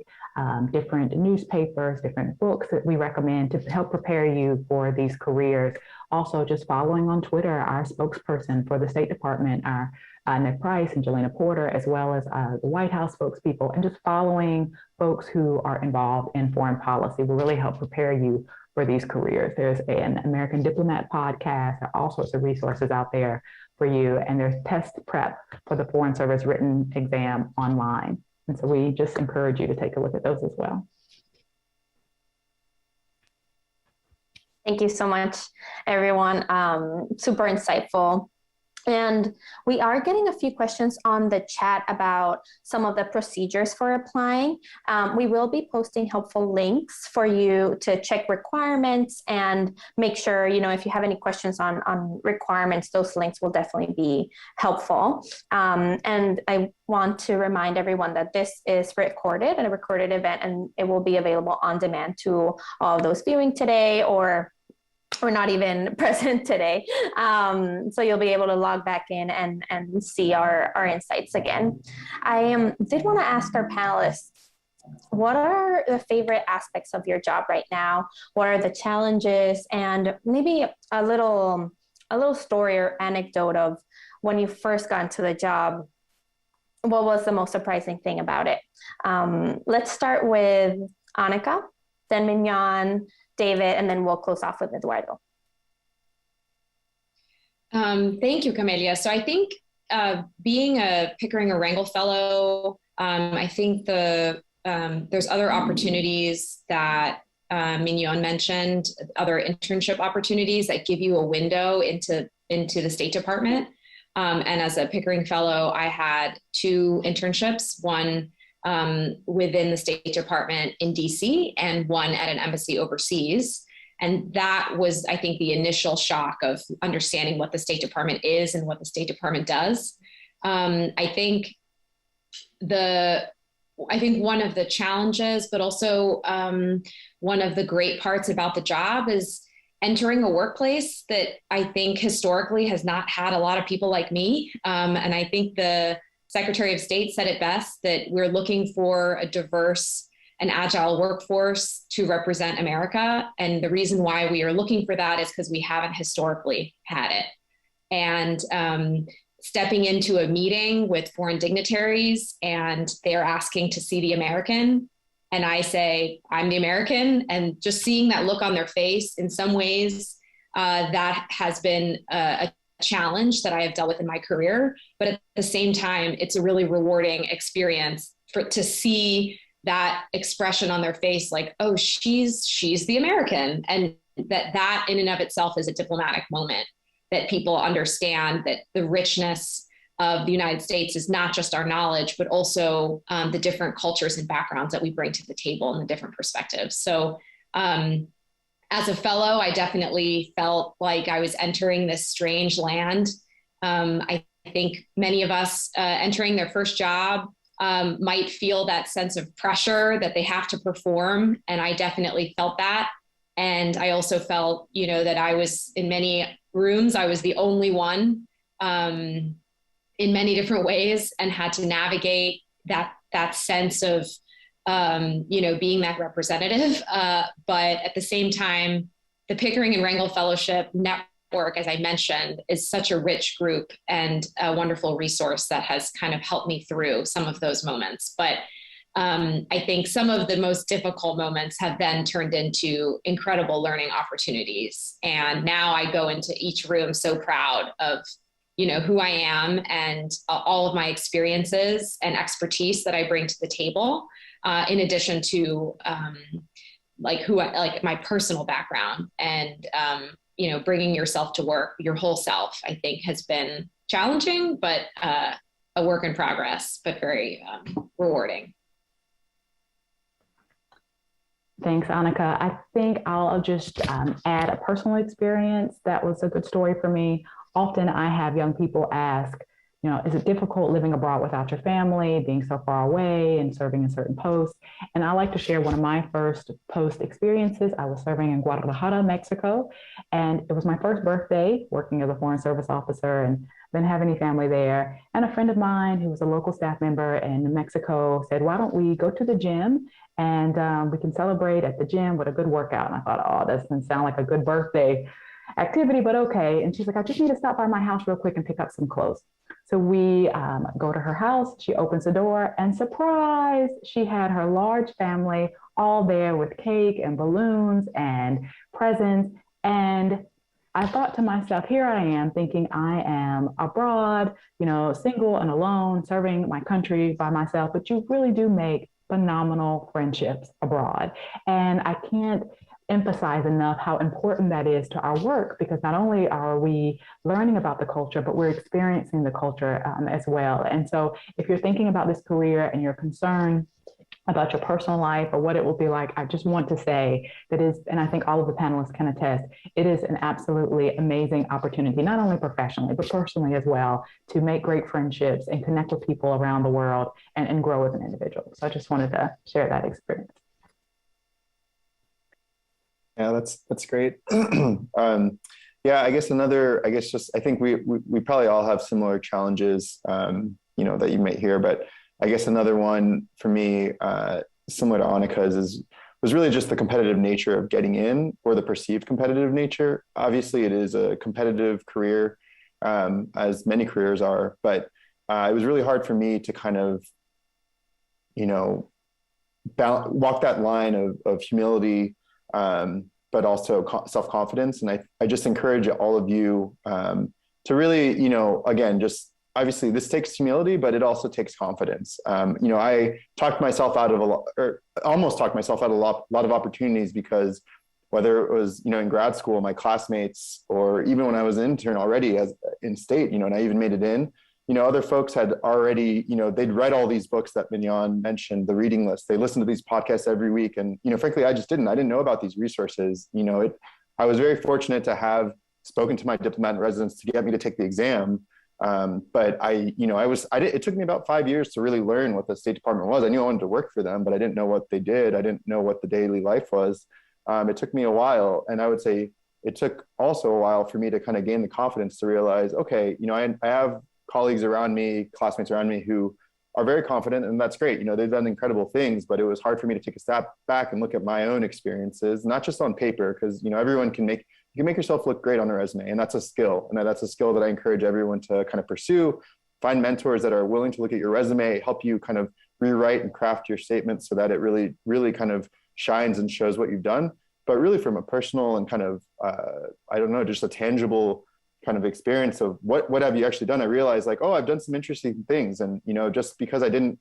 different newspapers, different books that we recommend to help prepare you for these careers. Also, just following on Twitter, our spokesperson for the State Department, our Nick Price and Jelena Porter, as well as the White House spokespeople, and just following folks who are involved in foreign policy will really help prepare you for these careers. There's an American Diplomat podcast, there are all sorts of resources out there for you, and there's test prep for the Foreign Service written exam online. And so we just encourage you to take a look at those as well. Thank you so much, everyone. Super insightful. And we are getting a few questions on the chat about some of the procedures for applying. We will be posting helpful links for you to check requirements and make sure, if you have any questions on requirements, those links will definitely be helpful. And I want to remind everyone that this is recorded and a recorded event, and it will be available on demand to all of those viewing today or not even present today. So you'll be able to log back in and see our insights again. I did want to ask our panelists, what are the favorite aspects of your job right now? What are the challenges? And maybe a little story or anecdote of when you first got into the job, what was the most surprising thing about it? Let's start with Annika, then Mignon, David, and then we'll close off with Eduardo. Thank you, Camelia. So I think being a Pickering or Rangel Fellow, I think there's other opportunities that Mignon mentioned, other internship opportunities that give you a window into the State Department. And as a Pickering Fellow, I had 2 internships, one within the State Department in DC and one at an embassy overseas. And that was, I think, the initial shock of understanding what the State Department is and what the State Department does. I think one of the challenges, but also one of the great parts about the job is entering a workplace that I think historically has not had a lot of people like me. And I think the Secretary of State said it best, that we're looking for a diverse and agile workforce to represent America. And the reason why we are looking for that is because we haven't historically had it. And stepping into a meeting with foreign dignitaries and they're asking to see the American, and I say, I'm the American, and just seeing that look on their face, in some ways, that has been a challenge that I have dealt with in my career. But at the same time, it's a really rewarding experience to see that expression on their face, like, oh, she's the American. And that in and of itself is a diplomatic moment, that people understand that the richness of the United States is not just our knowledge, but also the different cultures and backgrounds that we bring to the table and the different perspectives. So as a fellow, I definitely felt like I was entering this strange land. I think many of us entering their first job might feel that sense of pressure that they have to perform. And I definitely felt that. And I also felt, that I was in many rooms, I was the only one in many different ways, and had to navigate that sense of, being that representative. But at the same time, the Pickering and Rangel Fellowship Network, as I mentioned, is such a rich group and a wonderful resource that has kind of helped me through some of those moments. But I think some of the most difficult moments have then turned into incredible learning opportunities. And now I go into each room so proud of who I am and all of my experiences and expertise that I bring to the table, in addition to like my personal background. And bringing yourself to work, your whole self, I think has been challenging, but a work in progress, but very rewarding. Thanks, Annika. I think I'll just add a personal experience that was a good story for me. Often I have young people ask, is it difficult living abroad without your family, being so far away and serving in certain posts? And I like to share one of my first post experiences. I was serving in Guadalajara, Mexico, and it was my first birthday working as a Foreign Service officer and didn't have any family there. And a friend of mine who was a local staff member in Mexico said, why don't we go to the gym and we can celebrate at the gym with a good workout? And I thought, oh, that doesn't sound like a good birthday activity, but okay. And she's like, I just need to stop by my house real quick and pick up some clothes. So we go to her house, she opens the door, and surprise, she had her large family all there with cake and balloons and presents. And I thought to myself, here I am thinking I am abroad, single and alone, serving my country by myself, but you really do make phenomenal friendships abroad. And I can't emphasize enough how important that is to our work, because not only are we learning about the culture, but we're experiencing the culture as well. And so if you're thinking about this career and you're concerned about your personal life or what it will be like, I just want to say that is, and I think all of the panelists can attest, it is an absolutely amazing opportunity, not only professionally, but personally as well, to make great friendships and connect with people around the world and grow as an individual. So I just wanted to share that experience. Yeah, that's great. Yeah, I think we probably all have similar challenges, that you might hear, but I guess another one for me, similar to Annika's, was really just the competitive nature of getting in, or the perceived competitive nature. Obviously, it is a competitive career, as many careers are, but it was really hard for me to kind of, walk that line of humility, but also self-confidence. And I just encourage all of you to really, again, just obviously this takes humility, but it also takes confidence. I talked myself out of almost talked myself out of a lot of opportunities, because whether it was, in grad school, my classmates, or even when I was an intern already in state, and I even made it in, other folks had already, they'd read all these books that Mignon mentioned, the reading list. They listened to these podcasts every week. And, frankly, I didn't know about these resources. I was very fortunate to have spoken to my diplomat in residence to get me to take the exam. But it took me about 5 years to really learn what the State Department was. I knew I wanted to work for them, but I didn't know what they did. I didn't know what the daily life was. It took me a while. And I would say it took also a while for me to kind of gain the confidence to realize, okay, I have colleagues around me, classmates around me who are very confident, and that's great. They've done incredible things, but it was hard for me to take a step back and look at my own experiences, not just on paper, because, everyone you can make yourself look great on a resume, and that's a skill. And that's a skill that I encourage everyone to kind of pursue. Find mentors that are willing to look at your resume, help you kind of rewrite and craft your statements so that it really, really kind of shines and shows what you've done. But really from a personal and kind of, just a tangible kind of experience of what have you actually done, I realized I've done some interesting things. And, just because I didn't,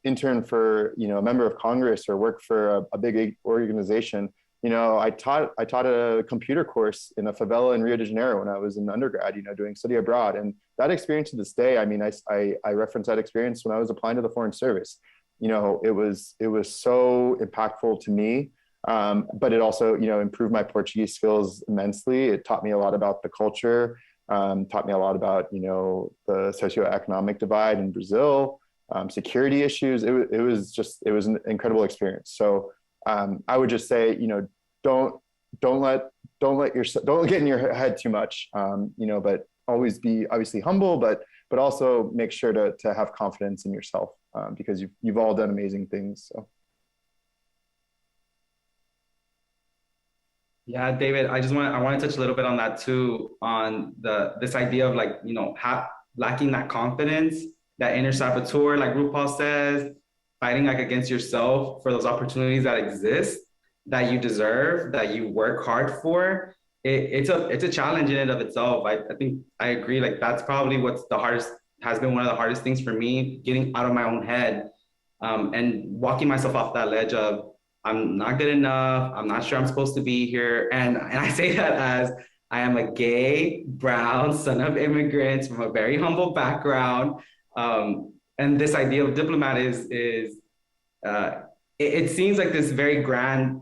intern for, a member of Congress or work for a big organization, I taught a computer course in a favela in Rio de Janeiro when I was in undergrad, doing study abroad. And that experience to this day, I reference that experience when I was applying to the Foreign Service. It was so impactful to me. But it also, improved my Portuguese skills immensely. It taught me a lot about the culture, taught me a lot about, the socioeconomic divide in Brazil, security issues. It was an incredible experience. So I would just say, don't get in your head too much, but always be obviously humble, but also make sure to have confidence in yourself, because you've all done amazing things. So. Yeah, David, I want to touch a little bit on that too, on this idea of lacking that confidence, that inner saboteur, like RuPaul says, fighting against yourself for those opportunities that exist, that you deserve, that you work hard for. it's a challenge in and of itself. I think I agree. Like that's probably what's the hardest, has been one of the hardest things for me, getting out of my own head, and walking myself off that ledge of I'm not good enough. I'm not sure I'm supposed to be here. And I say that as I am a gay, brown son of immigrants from a very humble background. And this idea of diplomat it seems like this very grand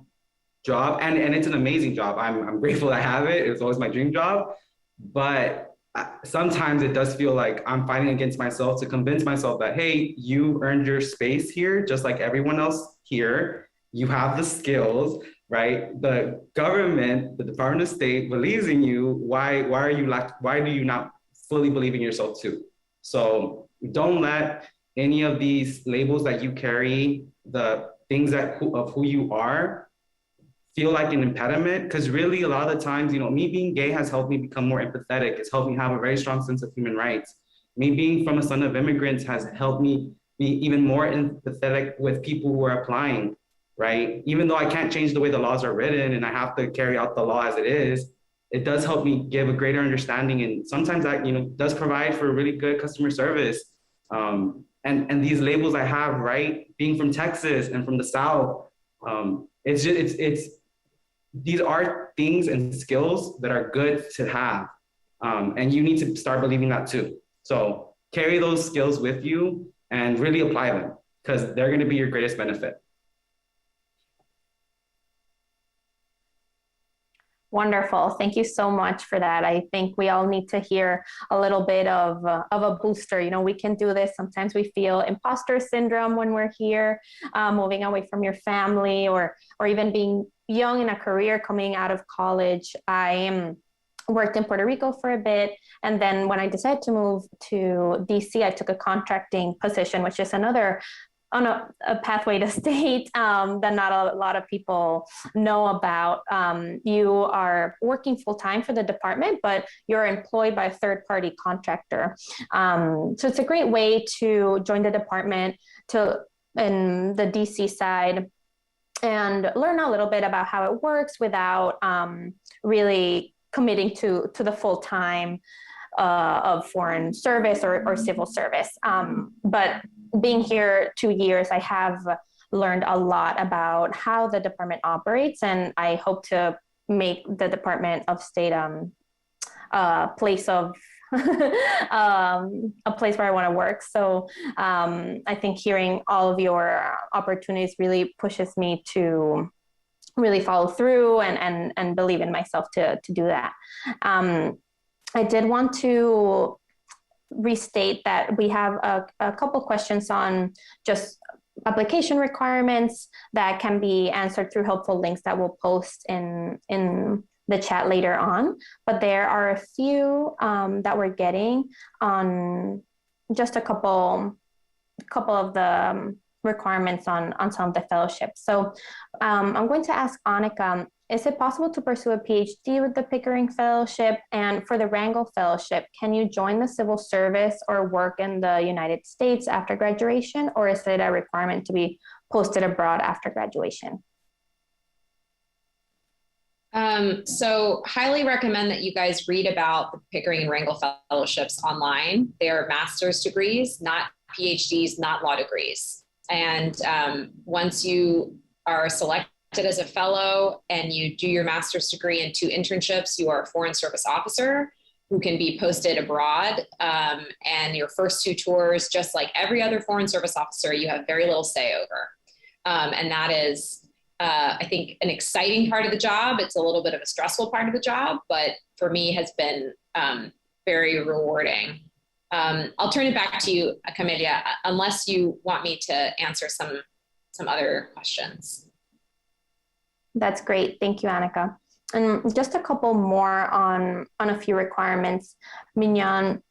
job, and it's an amazing job. I'm grateful to have it. It was always my dream job, but sometimes it does feel like I'm fighting against myself to convince myself that, hey, you earned your space here, just like everyone else here. You have the skills, right? The government, the Department of State believes in you. Why do you not fully believe in yourself too? So don't let any of these labels that you carry, the things of who you are, feel like an impediment. Because really, a lot of the times, me being gay has helped me become more empathetic. It's helped me have a very strong sense of human rights. Me being from a son of immigrants has helped me be even more empathetic with people who are applying, right? Even though I can't change the way the laws are written and I have to carry out the law as it is, it does help me give a greater understanding. And sometimes that, does provide for really good customer service. And these labels I have, right? Being from Texas and from the South, these are things and skills that are good to have. And you need to start believing that too. So carry those skills with you and really apply them, because they're going to be your greatest benefit. Wonderful. Thank you so much for that. I think we all need to hear a little bit of a booster. We can do this. Sometimes we feel imposter syndrome when we're here, moving away from your family, or even being young in a career coming out of college. I worked in Puerto Rico for a bit. And then when I decided to move to DC, I took a contracting position, which is another on a pathway to state that not a lot of people know about. You are working full-time for the department, but you're employed by a third-party contractor. So it's a great way to join the department in the DC side and learn a little bit about how it works without really committing to the full-time of foreign service or civil service. But being here 2 years, I have learned a lot about how the department operates, and I hope to make the Department of State a place of a place where I want to work. So I think hearing all of your opportunities really pushes me to really follow through and believe in myself to do that. I did want to restate that we have a couple questions on just application requirements that can be answered through helpful links that we'll post in the chat later on. But there are a few that we're getting on just a couple of the requirements on some of the fellowships. So I'm going to ask Annika, is it possible to pursue a PhD with the Pickering Fellowship? And for the Rangel Fellowship, can you join the civil service or work in the United States after graduation, or is it a requirement to be posted abroad after graduation? So highly recommend that you guys read about the Pickering and Rangel Fellowships online. They are master's degrees, not PhDs, not law degrees. And once you are selected as a fellow and you do your master's degree and 2 internships, you are a foreign service officer who can be posted abroad. And your first 2 tours, just like every other foreign service officer, you have very little say over. And that is, I think, an exciting part of the job. It's a little bit of a stressful part of the job, but for me has been very rewarding. I'll turn it back to you, Camelia, unless you want me to answer some other questions. That's great. Thank you, Annika. And just a couple more on a few requirements. Mignon,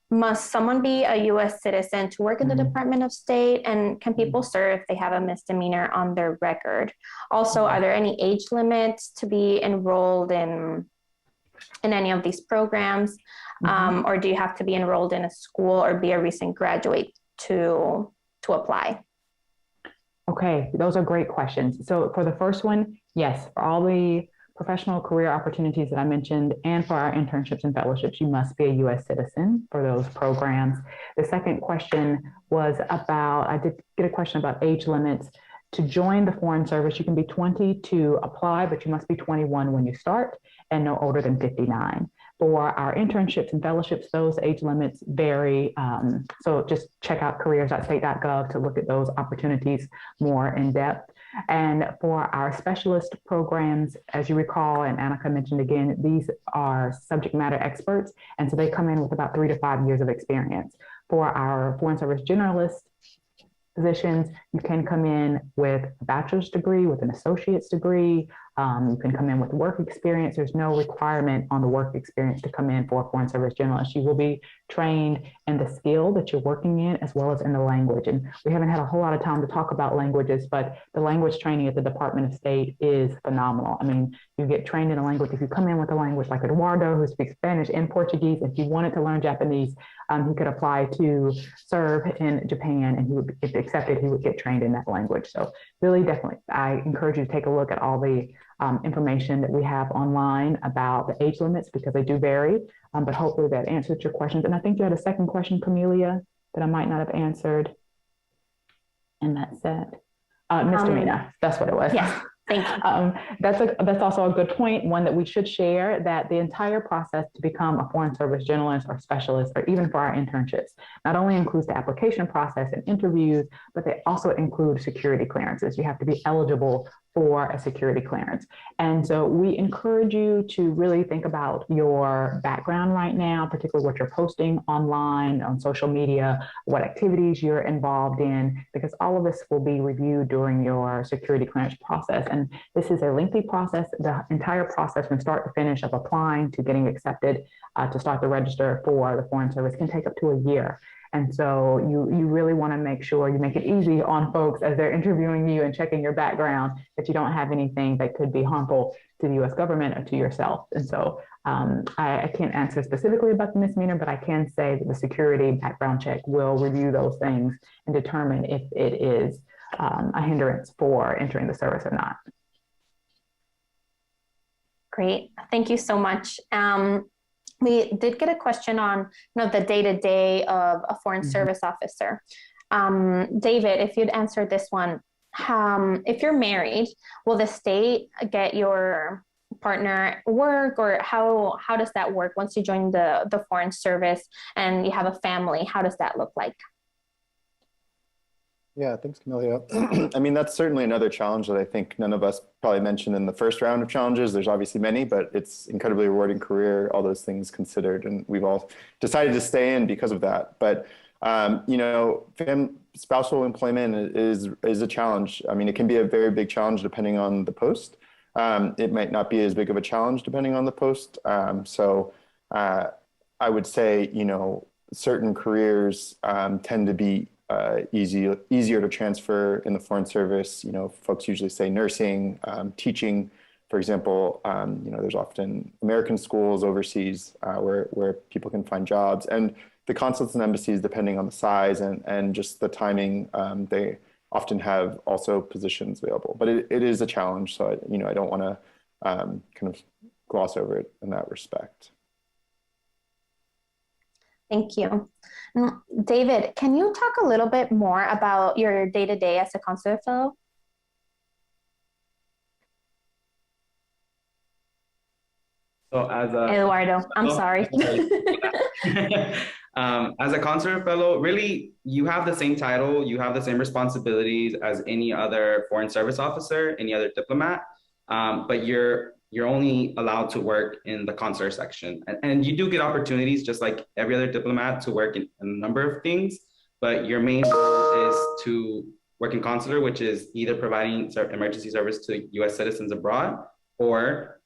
must someone be a U.S. citizen to work in the Department of State? And can people serve if they have a misdemeanor on their record? Also, are there any age limits to be enrolled in any of these programs? Or do you have to be enrolled in a school or be a recent graduate to apply? Okay, those are great questions. So for the first one, yes, for all the professional career opportunities that I mentioned, and for our internships and fellowships, you must be a U.S. citizen for those programs. The second question was about, I did get a question about age limits. To join the Foreign Service, you can be 20 to apply, but you must be 21 when you start and no older than 59. For our internships and fellowships, those age limits vary. So just check out careers.state.gov to look at those opportunities more in depth. And for our specialist programs, as you recall, and Annika mentioned again, these are subject matter experts. And so they come in with about 3 to 5 years of experience. For our Foreign Service generalist positions, you can come in with a bachelor's degree, with an associate's degree. You can come in with work experience. There's no requirement on the work experience to come in for a Foreign Service generalist. You will be trained in the skill that you're working in, as well as in the language. And we haven't had a whole lot of time to talk about languages, but the language training at the Department of State is phenomenal. I mean, you get trained in a language. If you come in with a language like Eduardo, who speaks Spanish and Portuguese, if you wanted to learn Japanese, he could apply to serve in Japan, and he would, if accepted, he would get trained in that language. So really, definitely, I encourage you to take a look at all the information that we have online about the age limits, because they do vary, but hopefully that answered your questions. And I think you had a second question, Camelia, that I might not have answered. And that's it. Misdemeanor, that's what it was. Yes. Thank you. That's also a good point, one that we should share, that the entire process to become a Foreign Service generalist or specialist, or even for our internships, not only includes the application process and interviews, but they also include security clearances. You have to be eligible for a security clearance. And so we encourage you to really think about your background right now, particularly what you're posting online, on social media, what activities you're involved in, because all of this will be reviewed during your security clearance process. And this is a lengthy process. The entire process from start to finish of applying to getting accepted to start the register for the Foreign Service can take up to a year. And so you really want to make sure you make it easy on folks as they're interviewing you and checking your background, that you don't have anything that could be harmful to the U.S. government or to yourself. And so I can't answer specifically about the misdemeanor, but I can say that the security background check will review those things and determine if it is a hindrance for entering the service or not. Great. Thank you so much. We did get a question on the day-to-day of a Foreign Service officer. David, if you'd answer this one, if you're married, will the state get your partner work, or how does that work once you join the Foreign Service and you have a family? How does that look like? Yeah, thanks, Camelia. I mean, that's certainly another challenge that I think none of us probably mentioned in the first round of challenges. There's obviously many, but it's incredibly rewarding career, all those things considered, and we've all decided to stay in because of that. But spousal employment is a challenge. I mean, it can be a very big challenge depending on the post. It might not be as big of a challenge depending on the post. So I would say, certain careers tend to be easier to transfer in the Foreign Service. Folks usually say nursing, teaching, for example. There's often American schools overseas where people can find jobs, and the consulates and embassies, depending on the size and just the timing, they often have also positions available. But it is a challenge, so I don't want to kind of gloss over it in that respect. Thank you. David, can you talk a little bit more about your day-to-day as a consular fellow? So Eduardo, I'm sorry. As a consular fellow, really, you have the same title, you have the same responsibilities as any other Foreign Service officer, any other diplomat, but you're only allowed to work in the consular section. And you do get opportunities, just like every other diplomat, to work in a number of things, but your main goal is to work in consular, which is either providing emergency service to US citizens abroad, or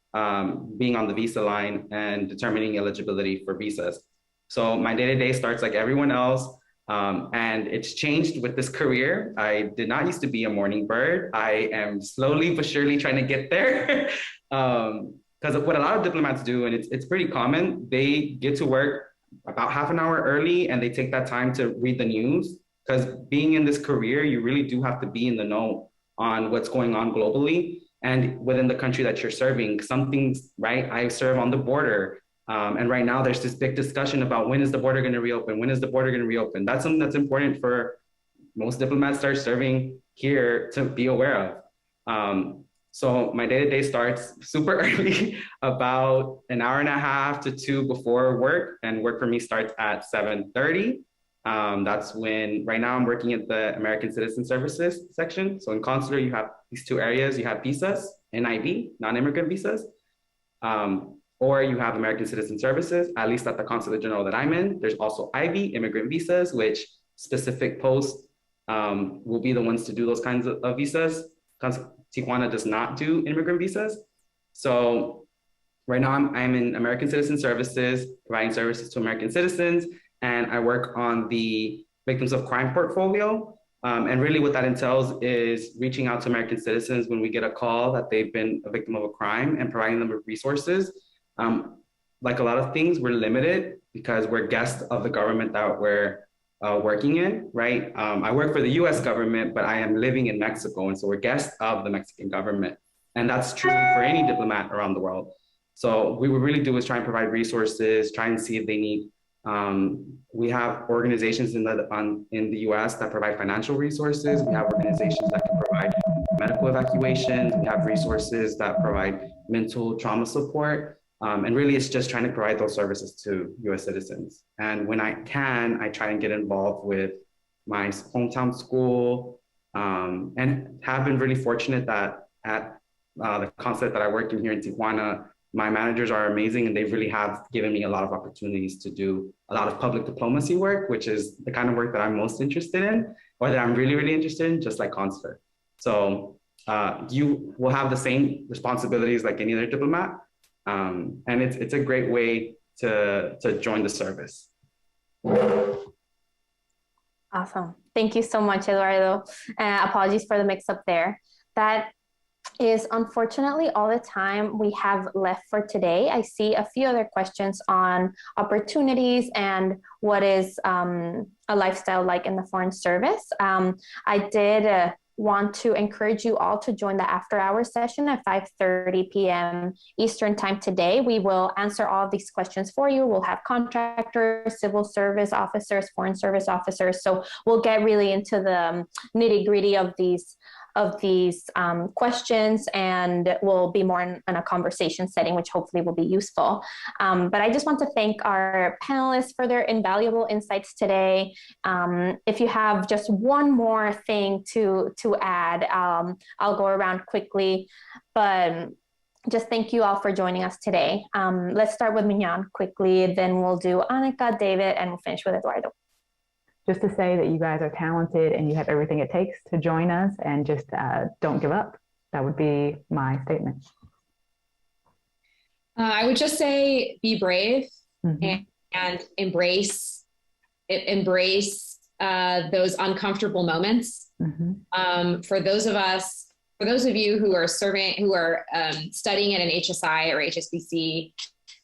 being on the visa line and determining eligibility for visas. So my day-to-day starts like everyone else. And it's changed with this career. I did not used to be a morning bird. I am slowly but surely trying to get there. Because what a lot of diplomats do, and it's pretty common, they get to work about half an hour early and they take that time to read the news. Because being in this career, you really do have to be in the know on what's going on globally. and within the country that you're serving. Some things, right? I serve on the border. And right now there's this big discussion about when is the border going to reopen? When is the border going to reopen? That's something that's important for most diplomats that are serving here to be aware of. So my day-to-day starts super early, about an hour and a half to 2 before work, and work for me starts at 7:30. That's when, right now I'm working at the American Citizen Services section. So in consular, you have these two areas. You have visas, NIV, non-immigrant visas, or you have American Citizen Services, at least at the Consulate General that I'm in. There's also IB, immigrant visas, which specific posts will be the ones to do those kinds of visas. Tijuana does not do immigrant visas. So right now I'm in American Citizen Services, providing services to American citizens, and I work on the victims of crime portfolio. And really what that entails is reaching out to American citizens when we get a call that they've been a victim of a crime and providing them with resources. Like a lot of things, we're limited because we're guests of the government that we're working in, right? I work for the US government, but I am living in Mexico. And so we're guests of the Mexican government. And that's true for any diplomat around the world. So what we would really do is try and provide resources, try and see if they need, we have organizations in the US that provide financial resources. We have organizations that can provide medical evacuations. We have resources that provide mental trauma support. And really, it's just trying to provide those services to US citizens. And when I can, I try and get involved with my hometown school, and have been really fortunate that at the consulate that I work in here in Tijuana, my managers are amazing, and they really have given me a lot of opportunities to do a lot of public diplomacy work, which is the kind of work that I'm most interested in, or that I'm really, really interested in, just like consular. So you will have the same responsibilities like any other diplomat. And it's a great way to join the service. Awesome. Thank you so much, Eduardo. Apologies for the mix-up there. That is unfortunately all the time we have left for today. I see a few other questions on opportunities and what is a lifestyle like in the Foreign Service. I did want to encourage you all to join the after hours session at 5:30 p.m. Eastern time today. We will answer all of these questions for you. We'll have contractors, civil service officers, foreign service officers. So we'll get really into the nitty gritty of these questions, and we'll be more in a conversation setting, which hopefully will be useful. But I just want to thank our panelists for their invaluable insights today. If you have just one more thing to add, I'll go around quickly, but just thank you all for joining us today. Let's start with Mignon quickly, then we'll do Annika, David, and we'll finish with Eduardo. Just to say that you guys are talented and you have everything it takes to join us, and just don't give up. That would be my statement. I would just say be brave, and embrace those uncomfortable moments. For those of you who are studying at an HSI or HSBC,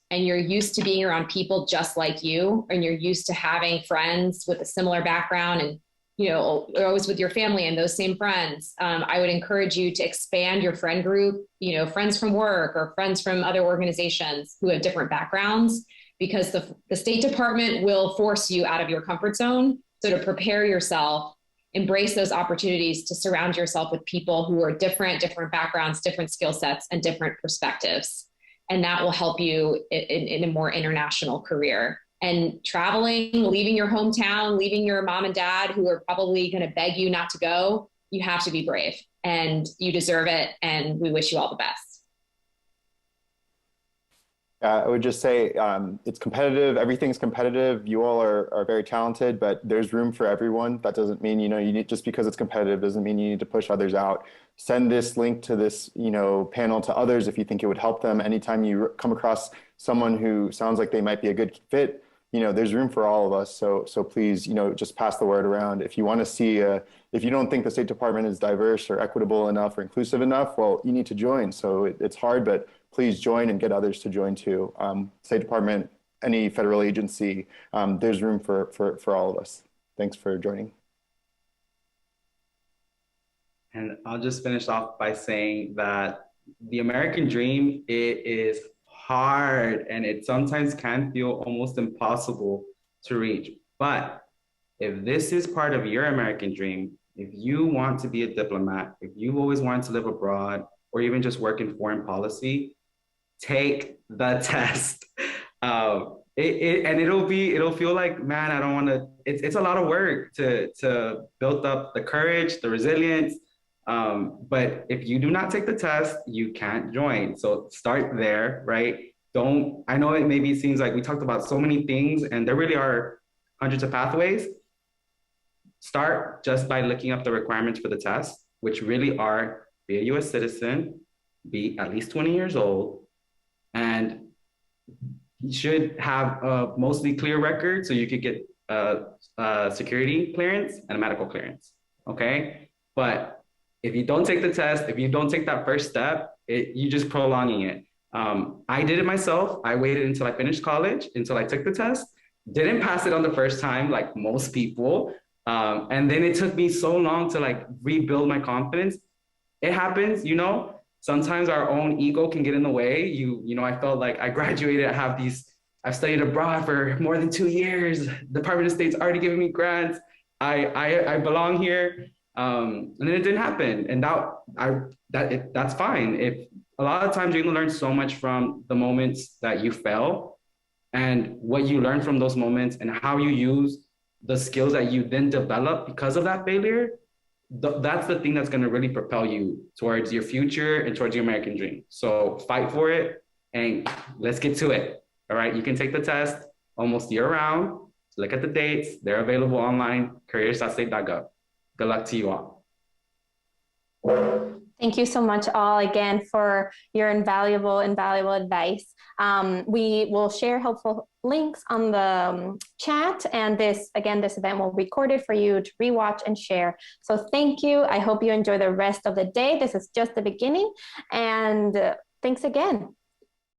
and you're used to being around people just like you, and you're used to having friends with a similar background, and you're always with your family and those same friends, I would encourage you to expand your friend group, friends from work or friends from other organizations who have different backgrounds, because the State Department will force you out of your comfort zone. So to prepare yourself, embrace those opportunities to surround yourself with people who are different backgrounds, different skill sets, and different perspectives. And that will help you in a more international career. And traveling, leaving your hometown, leaving your mom and dad, who are probably going to beg you not to go, you have to be brave, and you deserve it. And we wish you all the best. I would just say it's competitive. Everything's competitive. You all are very talented, but there's room for everyone. That doesn't mean, you need, just because it's competitive doesn't mean you need to push others out. Send this link to this, panel to others if you think it would help them. Anytime you come across someone who sounds like they might be a good fit, there's room for all of us. So please, just pass the word around. If you want to see, if you don't think the State Department is diverse or equitable enough or inclusive enough, well, you need to join. So it's hard, but please join and get others to join too. State Department, any federal agency, there's room for all of us. Thanks for joining. And I'll just finish off by saying that the American dream, it is hard and it sometimes can feel almost impossible to reach. But if this is part of your American dream, if you want to be a diplomat, if you've always wanted to live abroad, or even just work in foreign policy, take the test. And it'll feel like, man, I don't want to. It's a lot of work to build up the courage, the resilience. But if you do not take the test, you can't join. So start there, right? Don't. I know it maybe seems like we talked about so many things, and there really are hundreds of pathways. Start just by looking up the requirements for the test, which really are be a U.S. citizen, be at least 20 years old, and you should have a mostly clear record so you could get security clearance and a medical clearance, okay? But if you don't take the test, if you don't take that first step, you're just prolonging it. I did it myself. I waited until I finished college, until I took the test, didn't pass it on the first time like most people. And then it took me so long to like rebuild my confidence. It happens, you know, sometimes our own ego can get in the way. You know, I felt like I graduated, I've studied abroad for more than 2 years. Department of State's already giving me grants. I belong here. And then it didn't happen. And that's fine. If a lot of times you're gonna learn so much from the moments that you fail and what you learn from those moments and how you use the skills that you then develop because of that failure. That's the thing that's going to really propel you towards your future and towards your American dream. So fight for it and let's get to it. All right. You can take the test almost year round. Look at the dates. They're available online, careers.state.gov. Good luck to you all. Thank you so much all again for your invaluable advice. We will share helpful links on the chat, and this event will be recorded for you to rewatch and share. So thank you. I hope you enjoy the rest of the day. This is just the beginning, and thanks again.